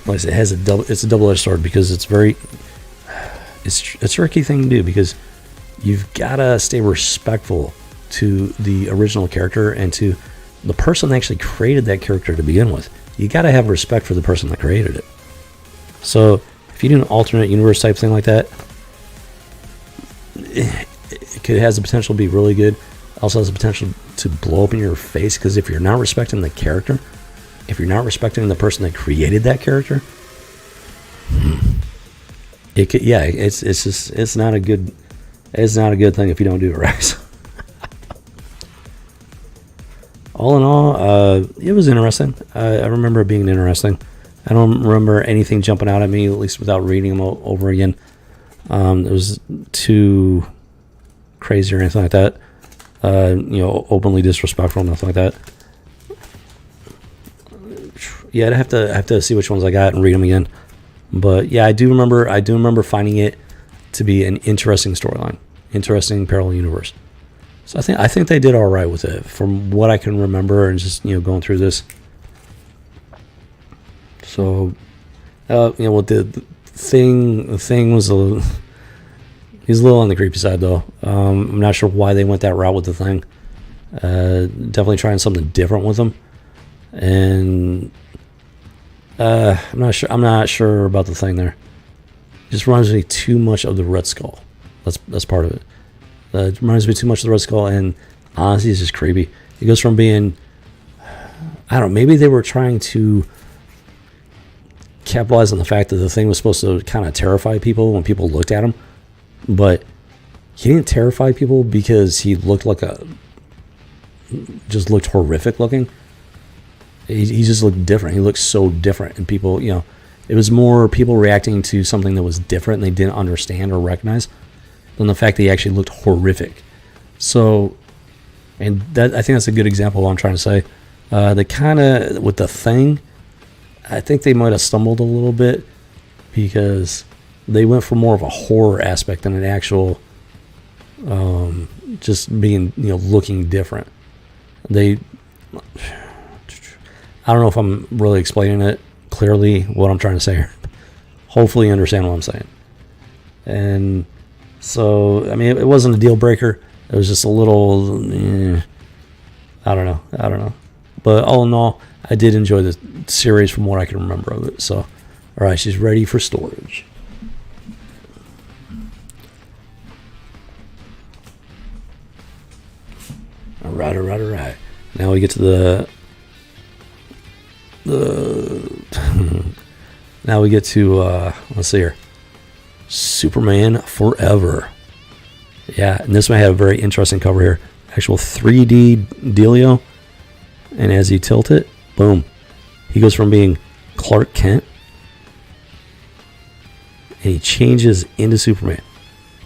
like I said, it's a double-edged sword because it's a tricky thing to do because you've got to stay respectful to the original character and to the person that actually created that character to begin with. You got to have respect for the person that created it. So if you do an alternate universe type thing like that, it has the potential to be really good. Also has the potential to blow up in your face because if you're not respecting the character, if you're not respecting the person that created that character, it's not a good thing if you don't do it right. All in all, it was interesting. I remember it being interesting. I don't remember anything jumping out at me, at least without reading them over again. It was too crazy or anything like that. Openly disrespectful, nothing like that. Yeah, I'd have to see which ones I got and read them again. But yeah, I do remember finding it to be an interesting storyline, interesting parallel universe. So I think they did all right with it from what I can remember and just going through this. So what the thing was he's a little on the creepy side though. I'm not sure why they went that route with the thing. Definitely trying something different with them, and I'm not sure about the thing there. It just reminds me too much of the Red Skull. That's part of it. It reminds me too much of the Red Skull, and honestly, it's just creepy. It goes from being, I don't know, maybe they were trying to capitalize on the fact that the thing was supposed to kind of terrify people when people looked at him, but he didn't terrify people because he looked just looked horrific looking. He just looked different. He looked so different, and people, it was more people reacting to something that was different and they didn't understand or recognize than the fact that he actually looked horrific. So, and that, I think that's a good example of what I'm trying to say. The kind of, with the thing, I think they might have stumbled a little bit because they went for more of a horror aspect than an actual, just being, looking different. I don't know if I'm really explaining it clearly, what I'm trying to say here. Hopefully you understand what I'm saying. And so, I mean, it wasn't a deal breaker. It was just a little, I don't know. But all in all, I did enjoy the series from what I can remember of it. So, all right, she's ready for storage. All right. Now we get to now we get to, let's see here. Superman Forever. Yeah, and this one had a very interesting cover here. Actual 3D dealio. And as you tilt it, boom. He goes from being Clark Kent and he changes into Superman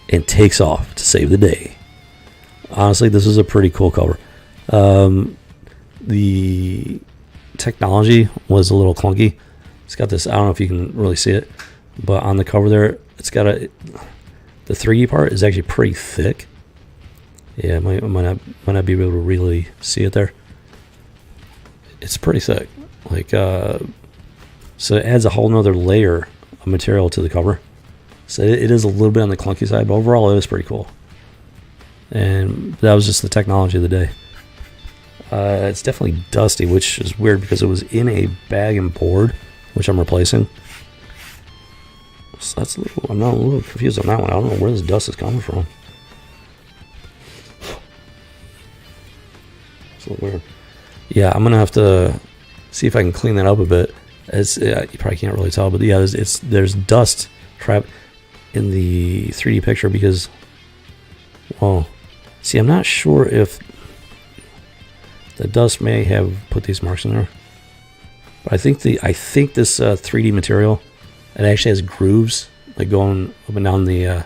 and takes off to save the day. Honestly, this is a pretty cool cover. The technology was a little clunky. It's got this, I don't know if you can really see it, but on the cover there, it's got the 3D part is actually pretty thick. Yeah, might not be able to really see it there. It's pretty thick. So it adds a whole nother layer of material to the cover. So it is a little bit on the clunky side, but overall it was pretty cool. And that was just the technology of the day. It's definitely dusty, which is weird because it was in a bag and board, which I'm replacing. So I'm not a little confused on that one. I don't know where this dust is coming from. It's a little weird. Yeah, I'm gonna have to see if I can clean that up a bit. You probably can't really tell, but yeah, there's dust trapped in the 3D picture because, well, see, I'm not sure if the dust may have put these marks in there. But I think this 3D material, it actually has grooves like going up and down the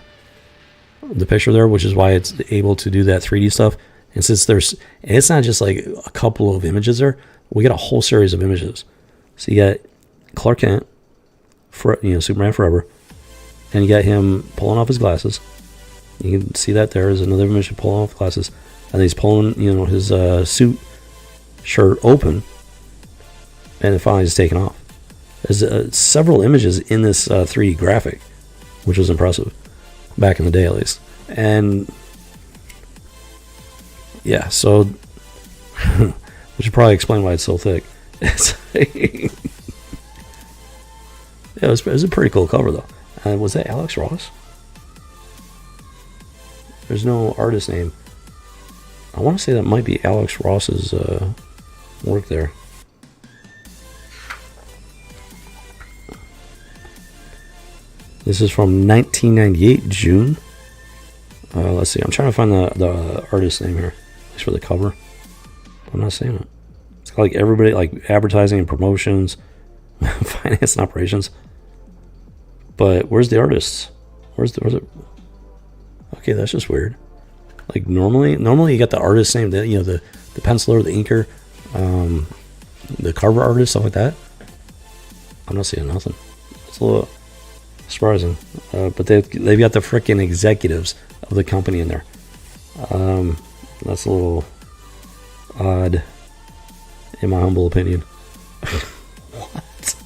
picture there, which is why it's able to do that 3D stuff. And since and it's not just like a couple of images there, we got a whole series of images. So you got Clark Kent, Superman Forever, and you got him pulling off his glasses. You can see that there is another image of pulling off glasses, and he's pulling, his suit shirt open, and then finally he's taken off. There's several images in this 3D graphic, which was impressive back in the day, at least. And yeah, so which should probably explain why it's so thick. Yeah, it was a pretty cool cover though. Was that Alex Ross? There's no artist name. I want to say that might be Alex Ross's work there. This is from 1998, June. Let's see. I'm trying to find the artist name here. At least for the cover. I'm not saying it. It's got like everybody, like advertising and promotions, finance and operations. But where's the artists? Where's it? Okay, that's just weird. Like normally you got the artist name, the penciler, the inker, the cover artist, stuff like that. I'm not seeing nothing. It's a little surprising, but they've got the freaking executives of the company in there. That's a little odd, in my humble opinion. What?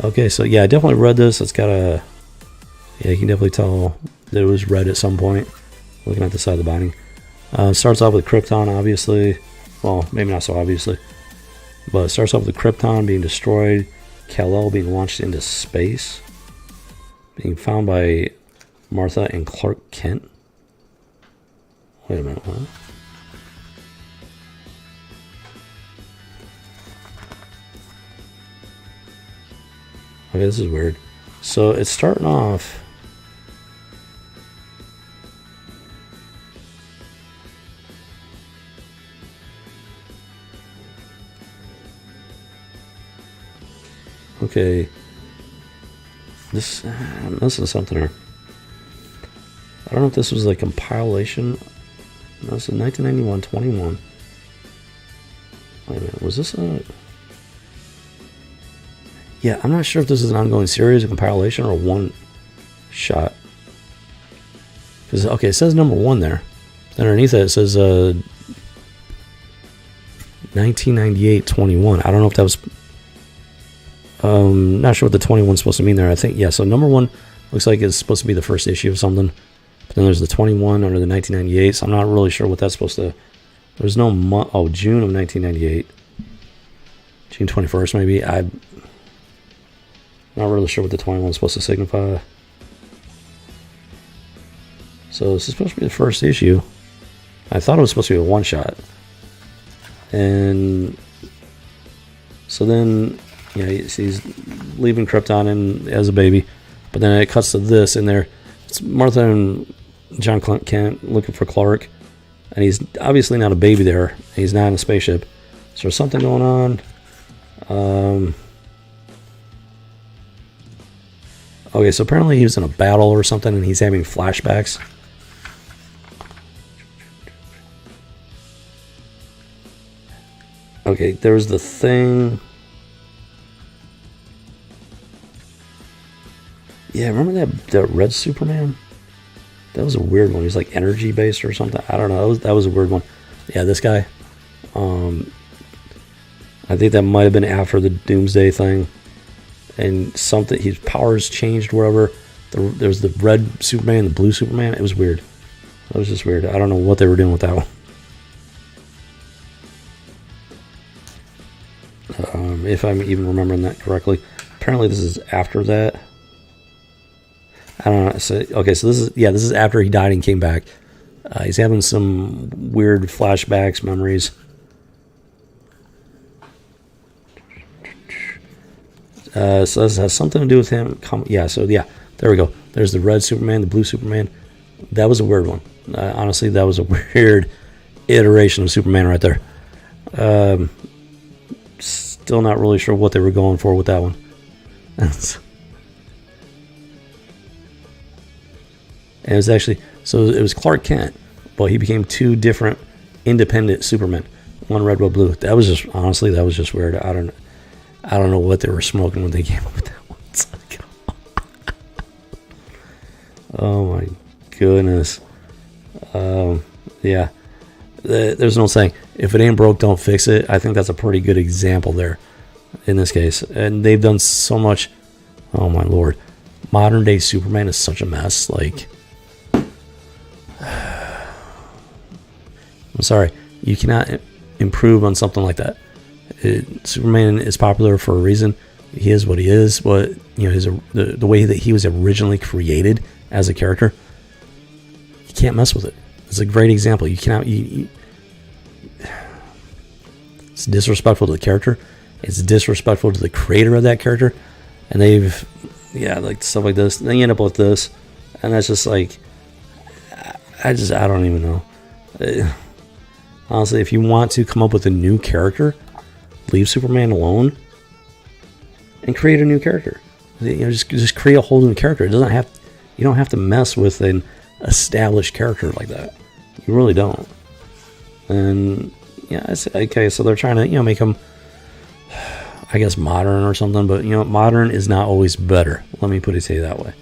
Okay, so yeah, I definitely read this. It's got a, yeah, you can definitely tell that it was read at some point. Looking at the side of the binding, starts off with Krypton, obviously. Well, maybe not so obviously, but it starts off with Krypton being destroyed, Kal-El being launched into space, being found by Martha and Clark Kent. Wait a minute, what? Okay, this is weird. So it's starting off. Okay. This, I'm missing something here. I don't know if this was like a compilation. No, this is 1991, 21. Wait a minute, was this a... Yeah, I'm not sure if this is an ongoing series, a compilation, or a one shot. Because, okay, it says number 1 there. Underneath it, it says 1998, 21. I don't know if that was... not sure what the 21 is supposed to mean there. I think, yeah, so number 1 looks like it's supposed to be the first issue of something. But then there's the 21 under the 1998, so I'm not really sure what that's supposed to... There's no month... Oh, June of 1998. June 21st, maybe. I'm not really sure what the 21 is supposed to signify. So this is supposed to be the first issue. I thought it was supposed to be a one-shot. And... So then... Yeah, he's leaving Krypton as a baby. But then it cuts to this in there. It's Martha and John Kent looking for Clark. And he's obviously not a baby there. He's not in a spaceship. So there's something going on. Okay, so apparently he was in a battle or something and he's having flashbacks. Okay, there was the thing... Yeah, remember that red Superman? That was a weird one. He was like energy based or something. I don't know. That was a weird one. Yeah, this guy. I think that might have been after the Doomsday thing. And something, his powers changed wherever. There was the red Superman, the blue Superman. It was weird. It was just weird. I don't know what they were doing with that one. If I'm even remembering that correctly. Apparently this is after that. I don't know. So, okay, so this is after he died and came back. He's having some weird flashbacks, memories. So this has something to do with him. There we go. There's the red Superman, the blue Superman. That was a weird one. Honestly, that was a weird iteration of Superman right there. Still not really sure what they were going for with that one. And it was actually, so it was Clark Kent, but he became 2 different independent Supermen. One red, one blue. That was just, honestly, that was just weird. I don't know what they were smoking when they came up with that one. It's like, oh my goodness. Yeah. There's no saying, if it ain't broke, don't fix it. I think that's a pretty good example there in this case, and they've done so much. Oh my lord, modern day Superman is such a mess. Like, I'm sorry, you cannot improve on something like that. Superman is popular for a reason. He is what he is. What, you know, the way that he was originally created as a character. You can't mess with it. It's a great example. You cannot. It's disrespectful to the character. It's disrespectful to the creator of that character. And they've, like stuff like this. They end up with this, and that's just like, I don't even know. Honestly, if you want to come up with a new character, leave Superman alone and create a new character. You know, just create a whole new character. You don't have to mess with an established character like that. You really don't. And yeah, it's okay. So they're trying to, you know, make him, I guess, modern or something. But you know, modern is not always better. Let me put it to you that way.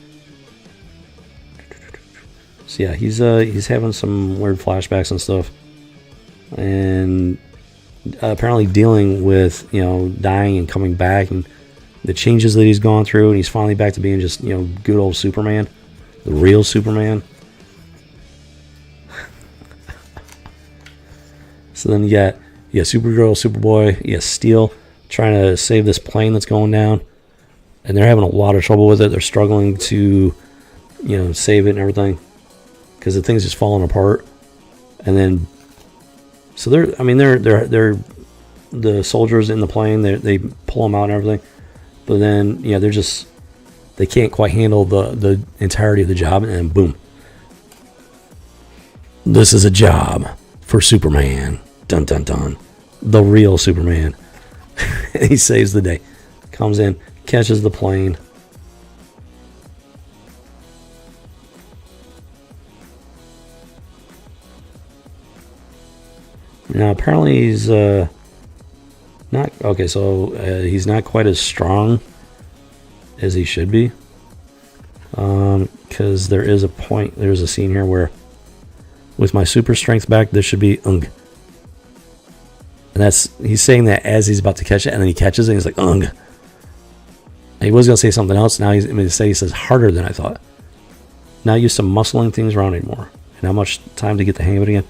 So yeah, he's having some weird flashbacks and stuff, and apparently dealing with, you know, dying and coming back and the changes that he's gone through, and he's finally back to being just, you know, good old Superman, the real Superman. So then you got Supergirl, Superboy, you got Steel trying to save this plane that's going down, and they're having a lot of trouble with it. They're struggling to, you know, save it and everything because the thing's just falling apart. And then, so they're the soldiers in the plane. They pull them out and everything, but then they can't quite handle the entirety of the job, and then boom, this is a job for Superman. Dun dun dun. The real Superman. He saves the day. Comes in, catches the plane. Now apparently he's not okay. So he's not quite as strong as he should be. Because there's a scene here where, with my super strength back, this should be ung. And he's saying that as he's about to catch it, and then he catches it, and he's like, ung. He was going to say something else. Now he says harder than I thought. Not used to muscling things around anymore. And how much time to get the hang of it again?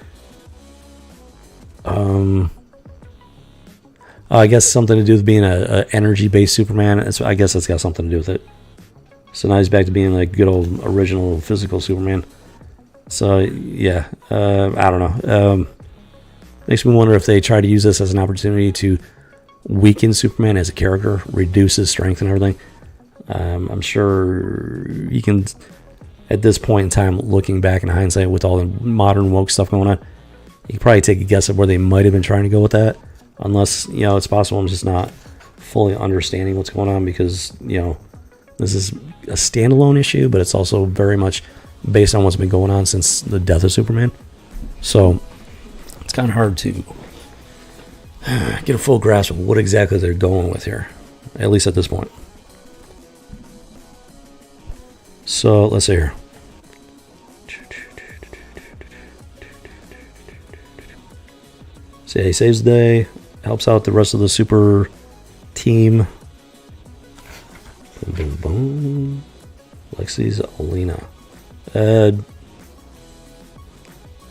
I guess something to do with being a energy-based Superman. I guess that's got something to do with it. So now he's back to being like good old original physical Superman. So yeah, I don't know. Makes me wonder if they try to use this as an opportunity to weaken Superman as a character, reduce his strength and everything. I'm sure you can, at this point in time, looking back in hindsight with all the modern woke stuff going on, you can probably take a guess at where they might have been trying to go with that. Unless, you know, it's possible I'm just not fully understanding what's going on, because, you know, this is a standalone issue, but it's also very much based on what's been going on since the death of Superman. So it's kind of hard to get a full grasp of what exactly they're going with here, at least at this point. So let's see here. So yeah, he saves the day, helps out the rest of the super team. Boom, boom, boom. Lexi's Alina.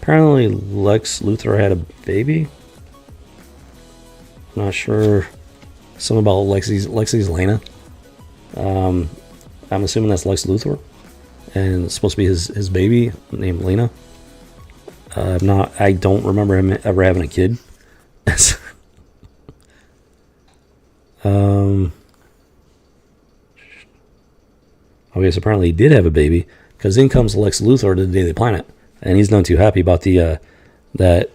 Apparently Lex Luthor had a baby. I'm not sure. Something about Lexi's Lena. I'm assuming that's Lex Luthor, and it's supposed to be his baby named Lena. I don't remember him ever having a kid. Okay, so apparently he did have a baby, because in comes Lex Luthor to the Daily Planet, and he's not too happy about the that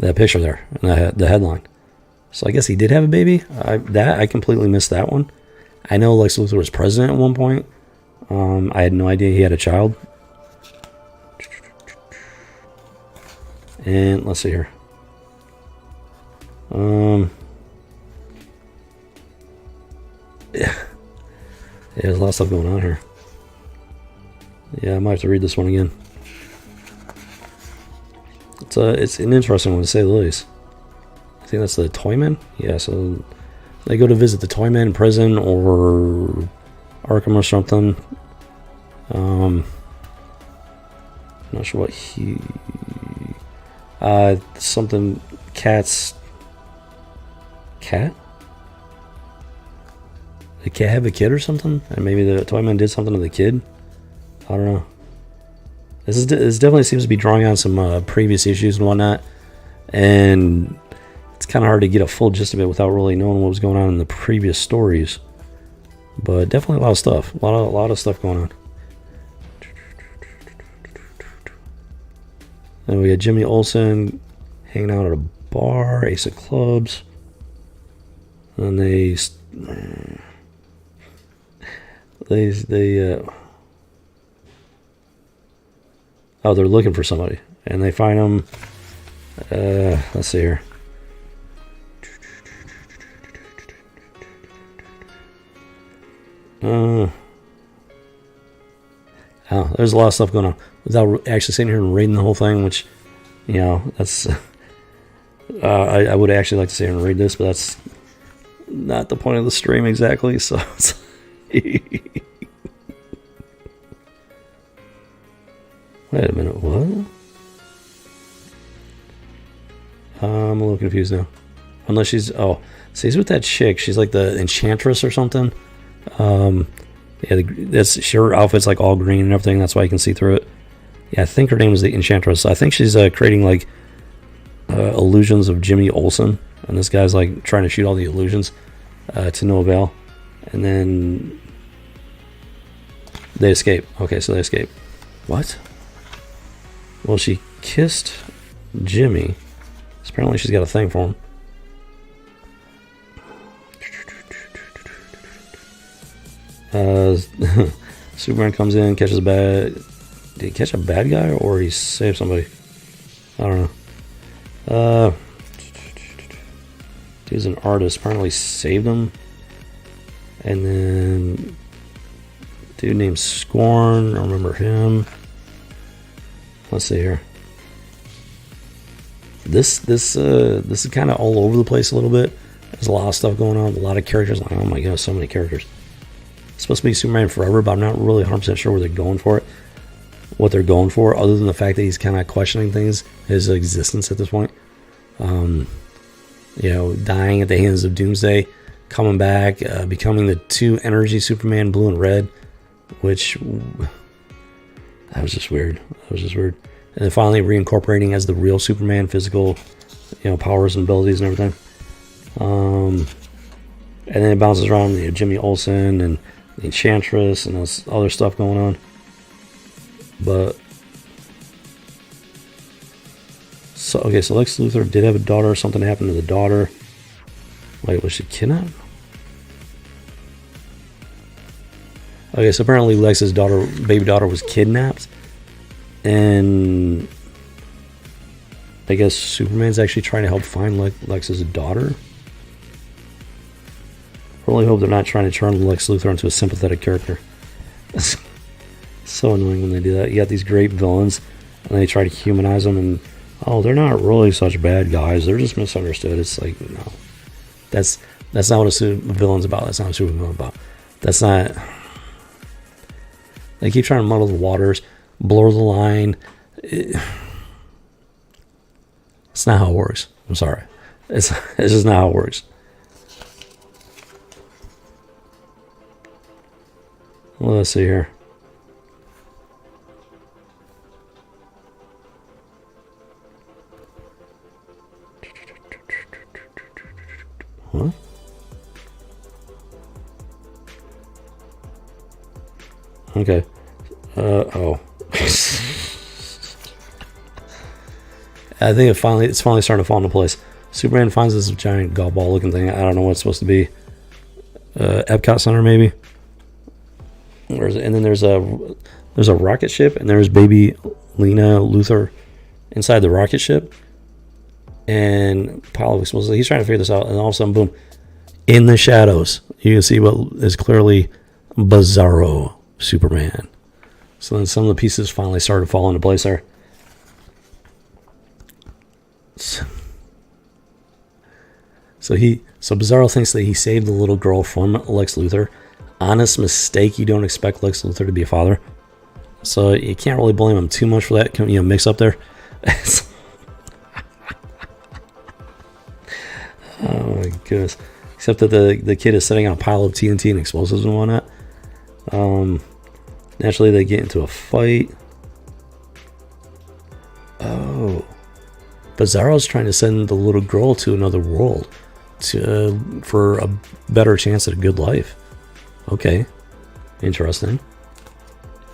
picture there, the headline. So I guess he did have a baby. I completely missed that one. I know Lex Luthor was president at one point. I had no idea he had a child. And let's see here. Yeah, there's a lot of stuff going on here. Yeah, I might have to read this one again. It's an interesting one, to say the least. think that's the Toyman. Yeah, so they go to visit the Toyman prison or Arkham or something. Not sure what he. Something. Cat? The cat have a kid or something? And maybe the Toyman did something to the kid? I don't know. This definitely seems to be drawing on some previous issues and whatnot. And it's kind of hard to get a full gist of it without really knowing what was going on in the previous stories. But definitely a lot of stuff. A lot of stuff going on. And we got Jimmy Olsen hanging out at a bar, Ace of Clubs. And they oh, they're looking for somebody, and they find him. Let's see here. Oh, there's a lot of stuff going on without actually sitting here and reading the whole thing, which, you know, that's. I would actually like to sit here and read this, but that's not the point of the stream exactly. So. Wait a minute, what? I'm a little confused now. Unless she's... Oh, see, he's with that chick. She's like the enchantress or something. Yeah, her outfit's like all green and everything. That's why you can see through it. Yeah, I think her name is the enchantress. I think she's creating like illusions of Jimmy Olsen. And this guy's like trying to shoot all the illusions to no avail. And then they escape. Okay, so they escape. What? Well, she kissed Jimmy. Apparently she's got a thing for him. Superman comes in, catches a bad... Did he catch a bad guy or he saved somebody? I don't know. Dude's an artist. Apparently saved him. And then... Dude named Scorn. I remember him. Let's see here. This is kind of all over the place a little bit. There's a lot of stuff going on. A lot of characters. Like, oh my god, so many characters. It's supposed to be Superman Forever, but I'm not really 100% sure where they're going for it. What they're going for, other than the fact that he's kind of questioning things, his existence at this point. You know, dying at the hands of Doomsday, coming back, becoming the two energy Superman, blue and red, which that was just weird. And then finally reincorporating as the real Superman, physical, you know, powers and abilities and everything. And then it bounces around, you know, Jimmy Olsen and the Enchantress and this other stuff going on. But so okay, so Lex Luthor did have a daughter. Something happened to the daughter. Wait, was she kidnapped? Okay, so apparently Lex's daughter, baby daughter, was kidnapped, and I guess Superman's actually trying to help find Lex's daughter. I really hope they're not trying to turn Lex Luthor into a sympathetic character. It's so annoying when they do that. You got these great villains, and they try to humanize them, and oh, they're not really such bad guys. They're just misunderstood. It's like, no, that's not what a villain's about. That's not what a Superman's about. That's not. They keep trying to muddle the waters, blur the line. It's not how it works. I'm sorry. It's just not how it works. Well, let's see here. What? Okay. Oh. I think it's finally starting to fall into place. Superman finds this giant golf ball looking thing. I don't know what it's supposed to be. Epcot Center maybe. And then there's a rocket ship, and there's baby Lena Luthor inside the rocket ship. And Apollo explosives. He's trying to figure this out, and all of a sudden, boom! In the shadows, you can see what is clearly Bizarro Superman. So then some of the pieces finally started to fall into place there. So Bizarro thinks that he saved the little girl from Lex Luthor. Honest mistake. You don't expect Lex Luthor to be a father, so you can't really blame him too much for that. Mix up there. Oh my goodness! Except that the kid is sitting on a pile of TNT and explosives and whatnot. Naturally, they get into a fight. Oh, Bizarro's trying to send the little girl to another world for a better chance at a good life. Okay, interesting.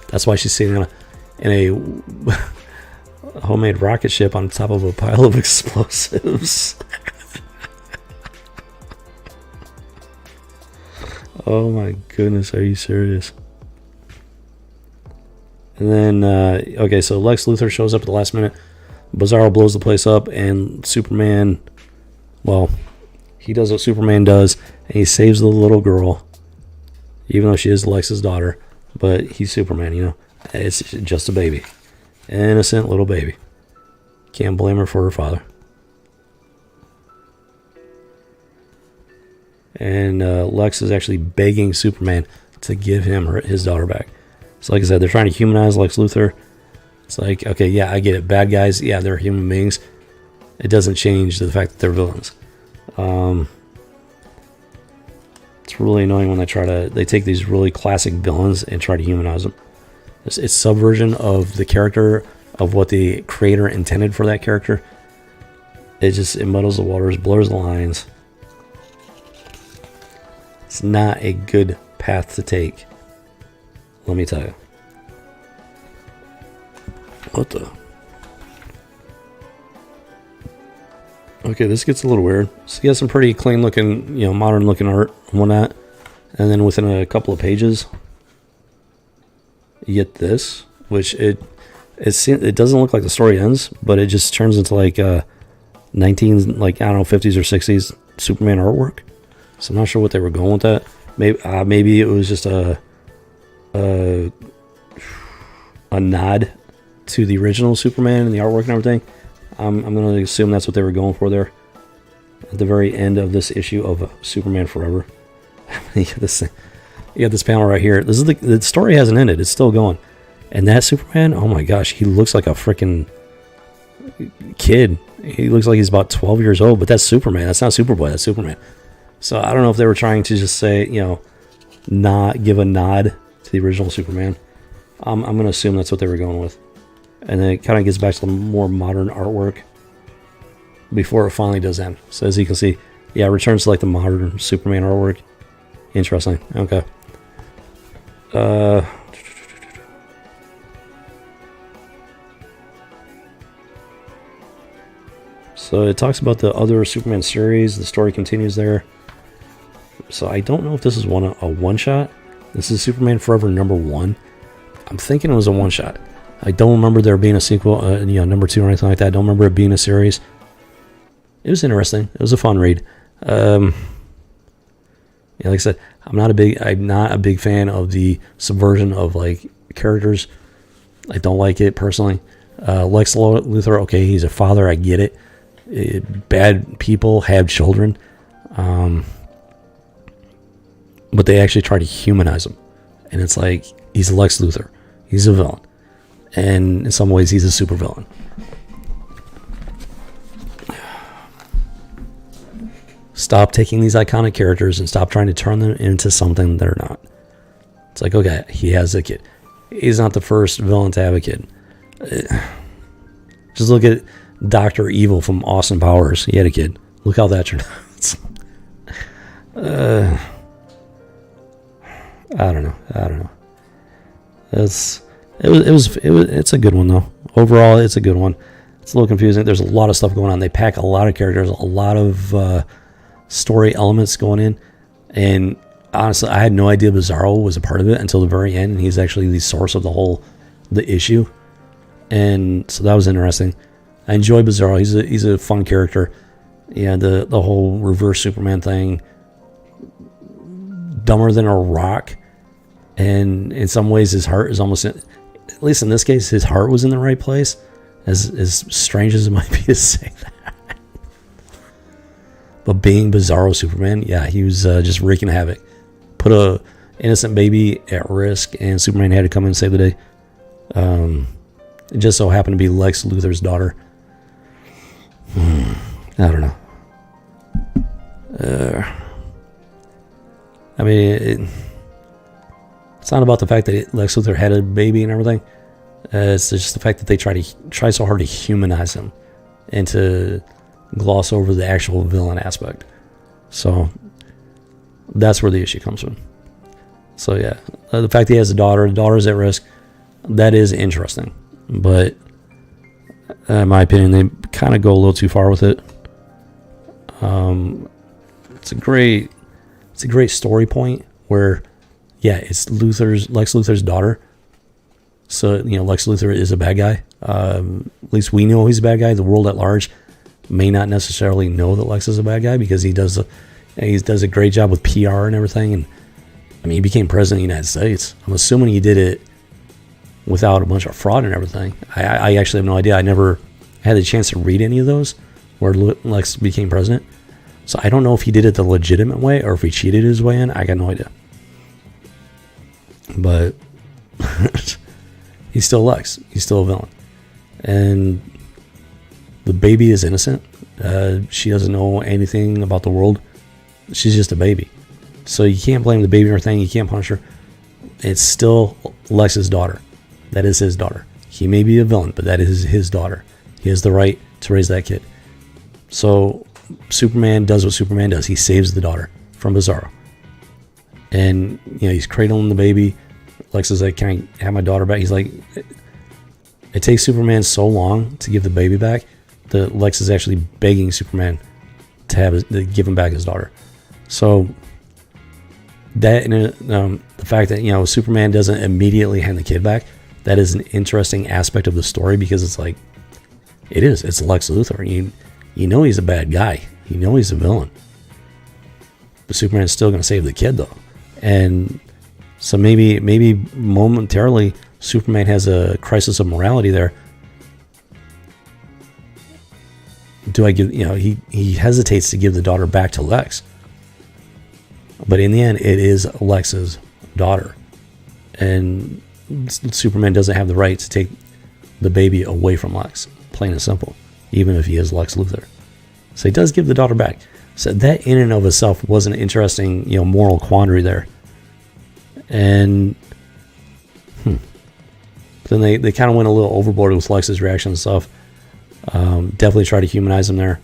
That's why she's sitting in a homemade rocket ship on top of a pile of explosives. Oh my goodness, are you serious? And then, okay, so Lex Luthor shows up at the last minute. Bizarro blows the place up, and Superman, well, he does what Superman does, and he saves the little girl, even though she is Lex's daughter. But he's Superman, It's just a baby. Innocent little baby. Can't blame her for her father. And Lex is actually begging Superman to give him his daughter back. So like I said, they're trying to humanize Lex Luthor. It's like, okay, yeah, I get it. Bad guys, yeah, they're human beings. It doesn't change the fact that they're villains. It's really annoying when they take these really classic villains and try to humanize them. It's subversion of the character, of what the creator intended for that character. It muddles the waters, blurs the lines. It's not a good path to take. Let me tell you. What the? Okay, this gets a little weird. So you got some pretty clean looking, modern looking art and whatnot. And then within a couple of pages, you get this, which it doesn't look like the story ends, but it just turns into like 50s or 60s Superman artwork. So I'm not sure what they were going with that. Maybe it was just a nod to the original Superman and the artwork and everything. I'm going to assume that's what they were going for there. At the very end of this issue of Superman Forever. You got this panel right here. This is the story hasn't ended. It's still going. And that Superman, oh my gosh, he looks like a freaking kid. He looks like he's about 12 years old, but that's Superman. That's not Superboy. That's Superman. So I don't know if they were trying to just say, not give a nod to the original Superman. I'm going to assume that's what they were going with. And then it kind of gets back to the more modern artwork before it finally does end. So as you can see, yeah, it returns to like the modern Superman artwork. Interesting. Okay. So it talks about the other Superman series. The story continues there. So I don't know if this is a one-shot. This is Superman Forever #1. I'm thinking it was a one-shot. I don't remember there being a sequel, number 2 or anything like that. I don't remember it being a series. It was interesting. It was a fun read. Like I said, I'm not a big fan of the subversion of like characters. I don't like it personally. Lex Luthor, okay, he's a father. I get it. Bad people have children, but they actually try to humanize him, and it's like he's Lex Luthor. He's a villain, and in some ways, he's a super villain. Stop taking these iconic characters and stop trying to turn them into something they're not. It's like, okay, he has a kid. He's not the first villain to have a kid. Just look at Dr. Evil from Austin Powers. He had a kid. Look how that turned out. I don't know. It's a good one though. Overall, it's a good one. It's a little confusing. There's a lot of stuff going on. They pack a lot of characters, a lot of story elements going in, and honestly, I had no idea Bizarro was a part of it until the very end, and he's actually the source of the issue, and so that was interesting. I enjoy Bizarro. He's a fun character. Yeah, the whole reverse Superman thing, dumber than a rock, and in some ways his heart is almost, at least in this case, his heart was in the right place. As strange as it might be to say that. But being Bizarro Superman, yeah, he was just wreaking havoc. Put a innocent baby at risk, and Superman had to come in and save the day. It just so happened to be Lex Luthor's daughter. I don't know. I mean, it's not about the fact that Lex Luthor had a baby and everything. It's just the fact that they try so hard to humanize him and to gloss over the actual villain aspect. So that's where the issue comes from. So yeah, the fact that he has a daughter, the daughter's at risk, that is interesting. But in my opinion, they kind of go a little too far with it. It's a great story point where, yeah, it's Lex Luthor's daughter. So, Lex Luthor is a bad guy. At least we know he's a bad guy. The world at large may not necessarily know that Lex is a bad guy because he does a great job with PR and everything. And I mean, he became president of the United States. I'm assuming he did it without a bunch of fraud and everything. I actually have no idea. I never had the chance to read any of those where Lex became president. So I don't know if he did it the legitimate way or if he cheated his way in. I got no idea. But he's still Lex. He's still a villain. And the baby is innocent. She doesn't know anything about the world. She's just a baby. So you can't blame the baby or anything. You can't punish her. It's still Lex's daughter. That is his daughter. He may be a villain, but that is his daughter. He has the right to raise that kid. So Superman does what Superman does. He saves the daughter from Bizarro. And, he's cradling the baby. Lex is like, can I have my daughter back? He's like, it takes Superman so long to give the baby back that Lex is actually begging Superman to give him back his daughter. So that, the fact that, Superman doesn't immediately hand the kid back, that is an interesting aspect of the story because it's like, it's Lex Luthor. You know he's a bad guy. You know he's a villain. But Superman's still going to save the kid, though. And so maybe momentarily Superman has a crisis of morality there. Do I give, he hesitates to give the daughter back to Lex. But in the end, it is Lex's daughter. And Superman doesn't have the right to take the baby away from Lex. Plain and simple. Even if he is Lex Luthor. So he does give the daughter back. So that in and of itself was an interesting, moral quandary there. And then they kind of went a little overboard with Lex's reaction and stuff. Definitely try to humanize him there.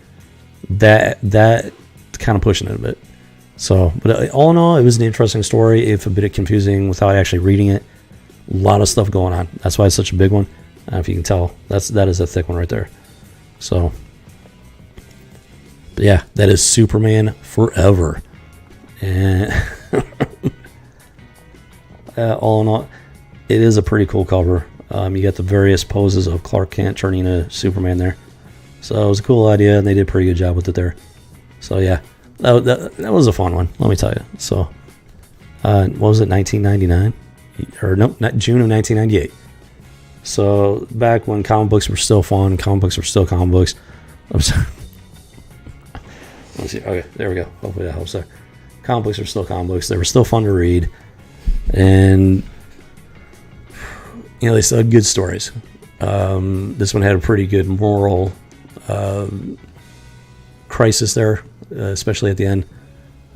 That kind of pushing it a bit. So, but all in all, it was an interesting story, if a bit confusing without actually reading it. A lot of stuff going on. That's why it's such a big one. If you can tell, that is a thick one right there. So, but yeah, that is Superman Forever. And all in all, it is a pretty cool cover. You got the various poses of Clark Kent turning into Superman there. So it was a cool idea, and they did a pretty good job with it there. So yeah, that was a fun one, let me tell you. So, what was it, 1999? Or nope, not June of 1998. So back when comic books were still fun, comic books were still comic books. I'm sorry. Let's see. Okay, there we go. Hopefully that helps there. Comic books were still comic books. They were still fun to read. And, they still had good stories. This one had a pretty good moral crisis there, especially at the end.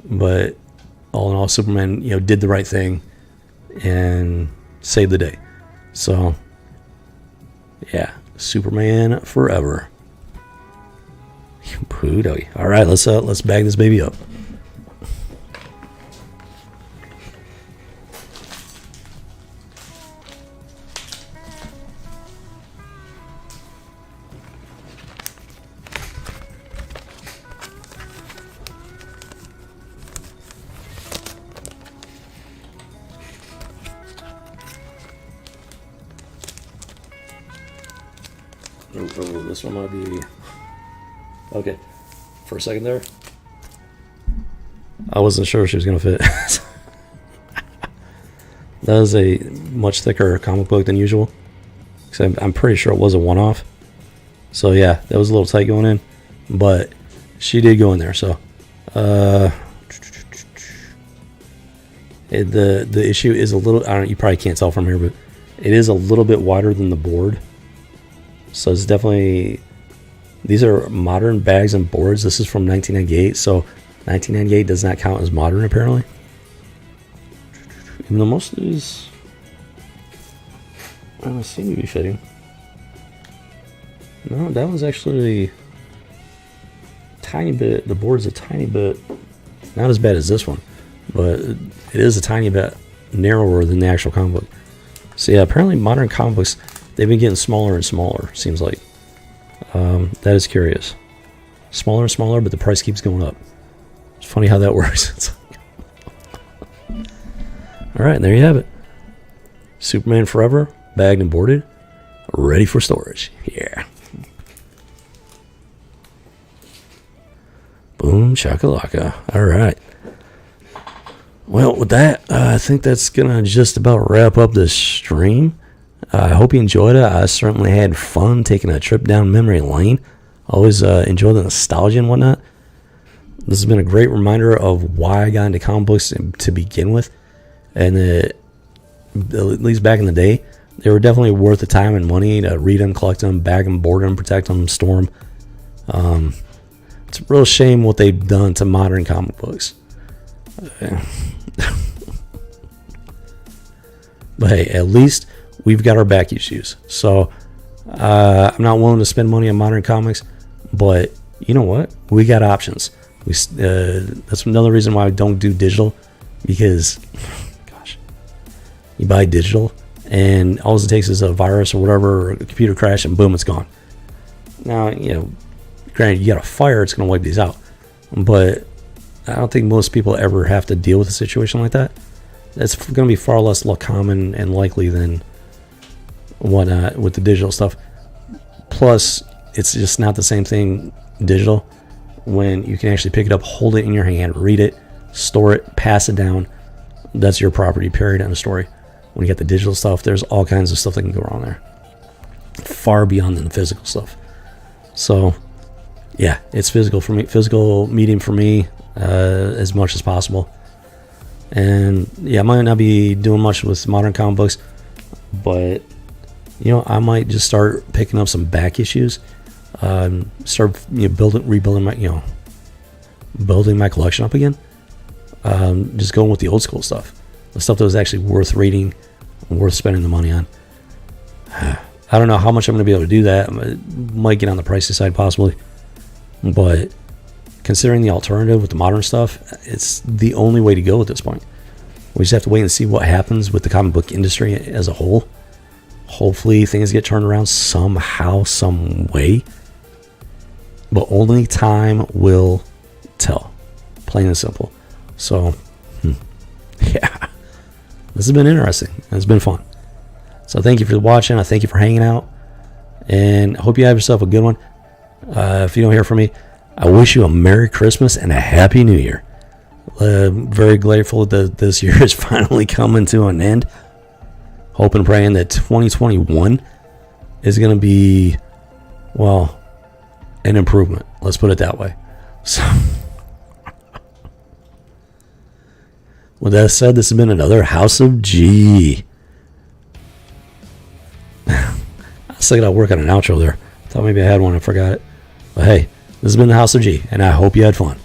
But all in all, Superman, did the right thing and saved the day. So, yeah, Superman Forever. All right, let's bag this baby up. Oh, this one might be okay. For a second there, I wasn't sure if she was gonna fit. That is a much thicker comic book than usual. Because I'm pretty sure it was a one-off. So yeah, that was a little tight going in, but she did go in there. So The issue is a little, I don't, you probably can't tell from here, but it is a little bit wider than the board. So it's definitely, these are modern bags and boards. This is from 1998, so 1998 does not count as modern apparently. Even though most of these seem to be fitting. No, that one's actually tiny bit, the board's a tiny bit, not as bad as this one, but it is a tiny bit narrower than the actual comic book. So yeah, apparently modern comic books, they've been getting smaller and smaller, seems like. That is curious. Smaller and smaller, but the price keeps going up. It's funny how that works. Alright, there you have it. Superman Forever, bagged and boarded, ready for storage. Yeah. Boom shakalaka. Alright. Well, with that, I think that's going to just about wrap up this stream. I hope you enjoyed it. I certainly had fun taking a trip down memory lane. Always enjoy the nostalgia and whatnot. This has been a great reminder of why I got into comic books to begin with. And at least back in the day, they were definitely worth the time and money to read them, collect them, bag them, board them, protect them, store them. It's a real shame what they've done to modern comic books. But hey, at least we've got our back issues. So I'm not willing to spend money on modern comics, but you know what? We got options. That's another reason why I don't do digital, because gosh, you buy digital and all it takes is a virus or whatever, or a computer crash, and boom, it's gone. Now, you know, granted, you got a fire, it's going to wipe these out, but I don't think most people ever have to deal with a situation like that. It's going to be far less common and likely than whatnot with the digital stuff. Plus, it's just not the same thing digital when you can actually pick it up, hold it in your hand, read it, store it, pass it down. That's your property, period, end of story. When you get the digital stuff, there's all kinds of stuff that can go wrong there, far beyond the physical stuff. So yeah, it's physical for me, physical medium for me, as much as possible. And yeah, I might not be doing much with modern comic books, but you know, I might just start picking up some back issues, start rebuilding my, building my collection up again. Just going with the old school stuff, the stuff that was actually worth reading, worth spending the money on. I don't know how much I'm going to be able to do that. I might get on the pricey side possibly, but considering the alternative with the modern stuff, it's the only way to go at this point. We just have to wait and see what happens with the comic book industry as a whole. Hopefully things get turned around somehow, some way, but only time will tell, plain and simple. So yeah, this has been interesting. It's been fun. So thank you for watching. I thank you for hanging out, and I hope you have yourself a good one. If you don't hear from me, I wish you a Merry Christmas and a Happy New Year. Very grateful that this year is finally coming to an end. Hoping and praying that 2021 is going to be, well, an improvement. Let's put it that way. So, with that said, this has been another House of G. I still got to work on an outro there. Thought maybe I had one, I forgot it. But hey, this has been the House of G, and I hope you had fun.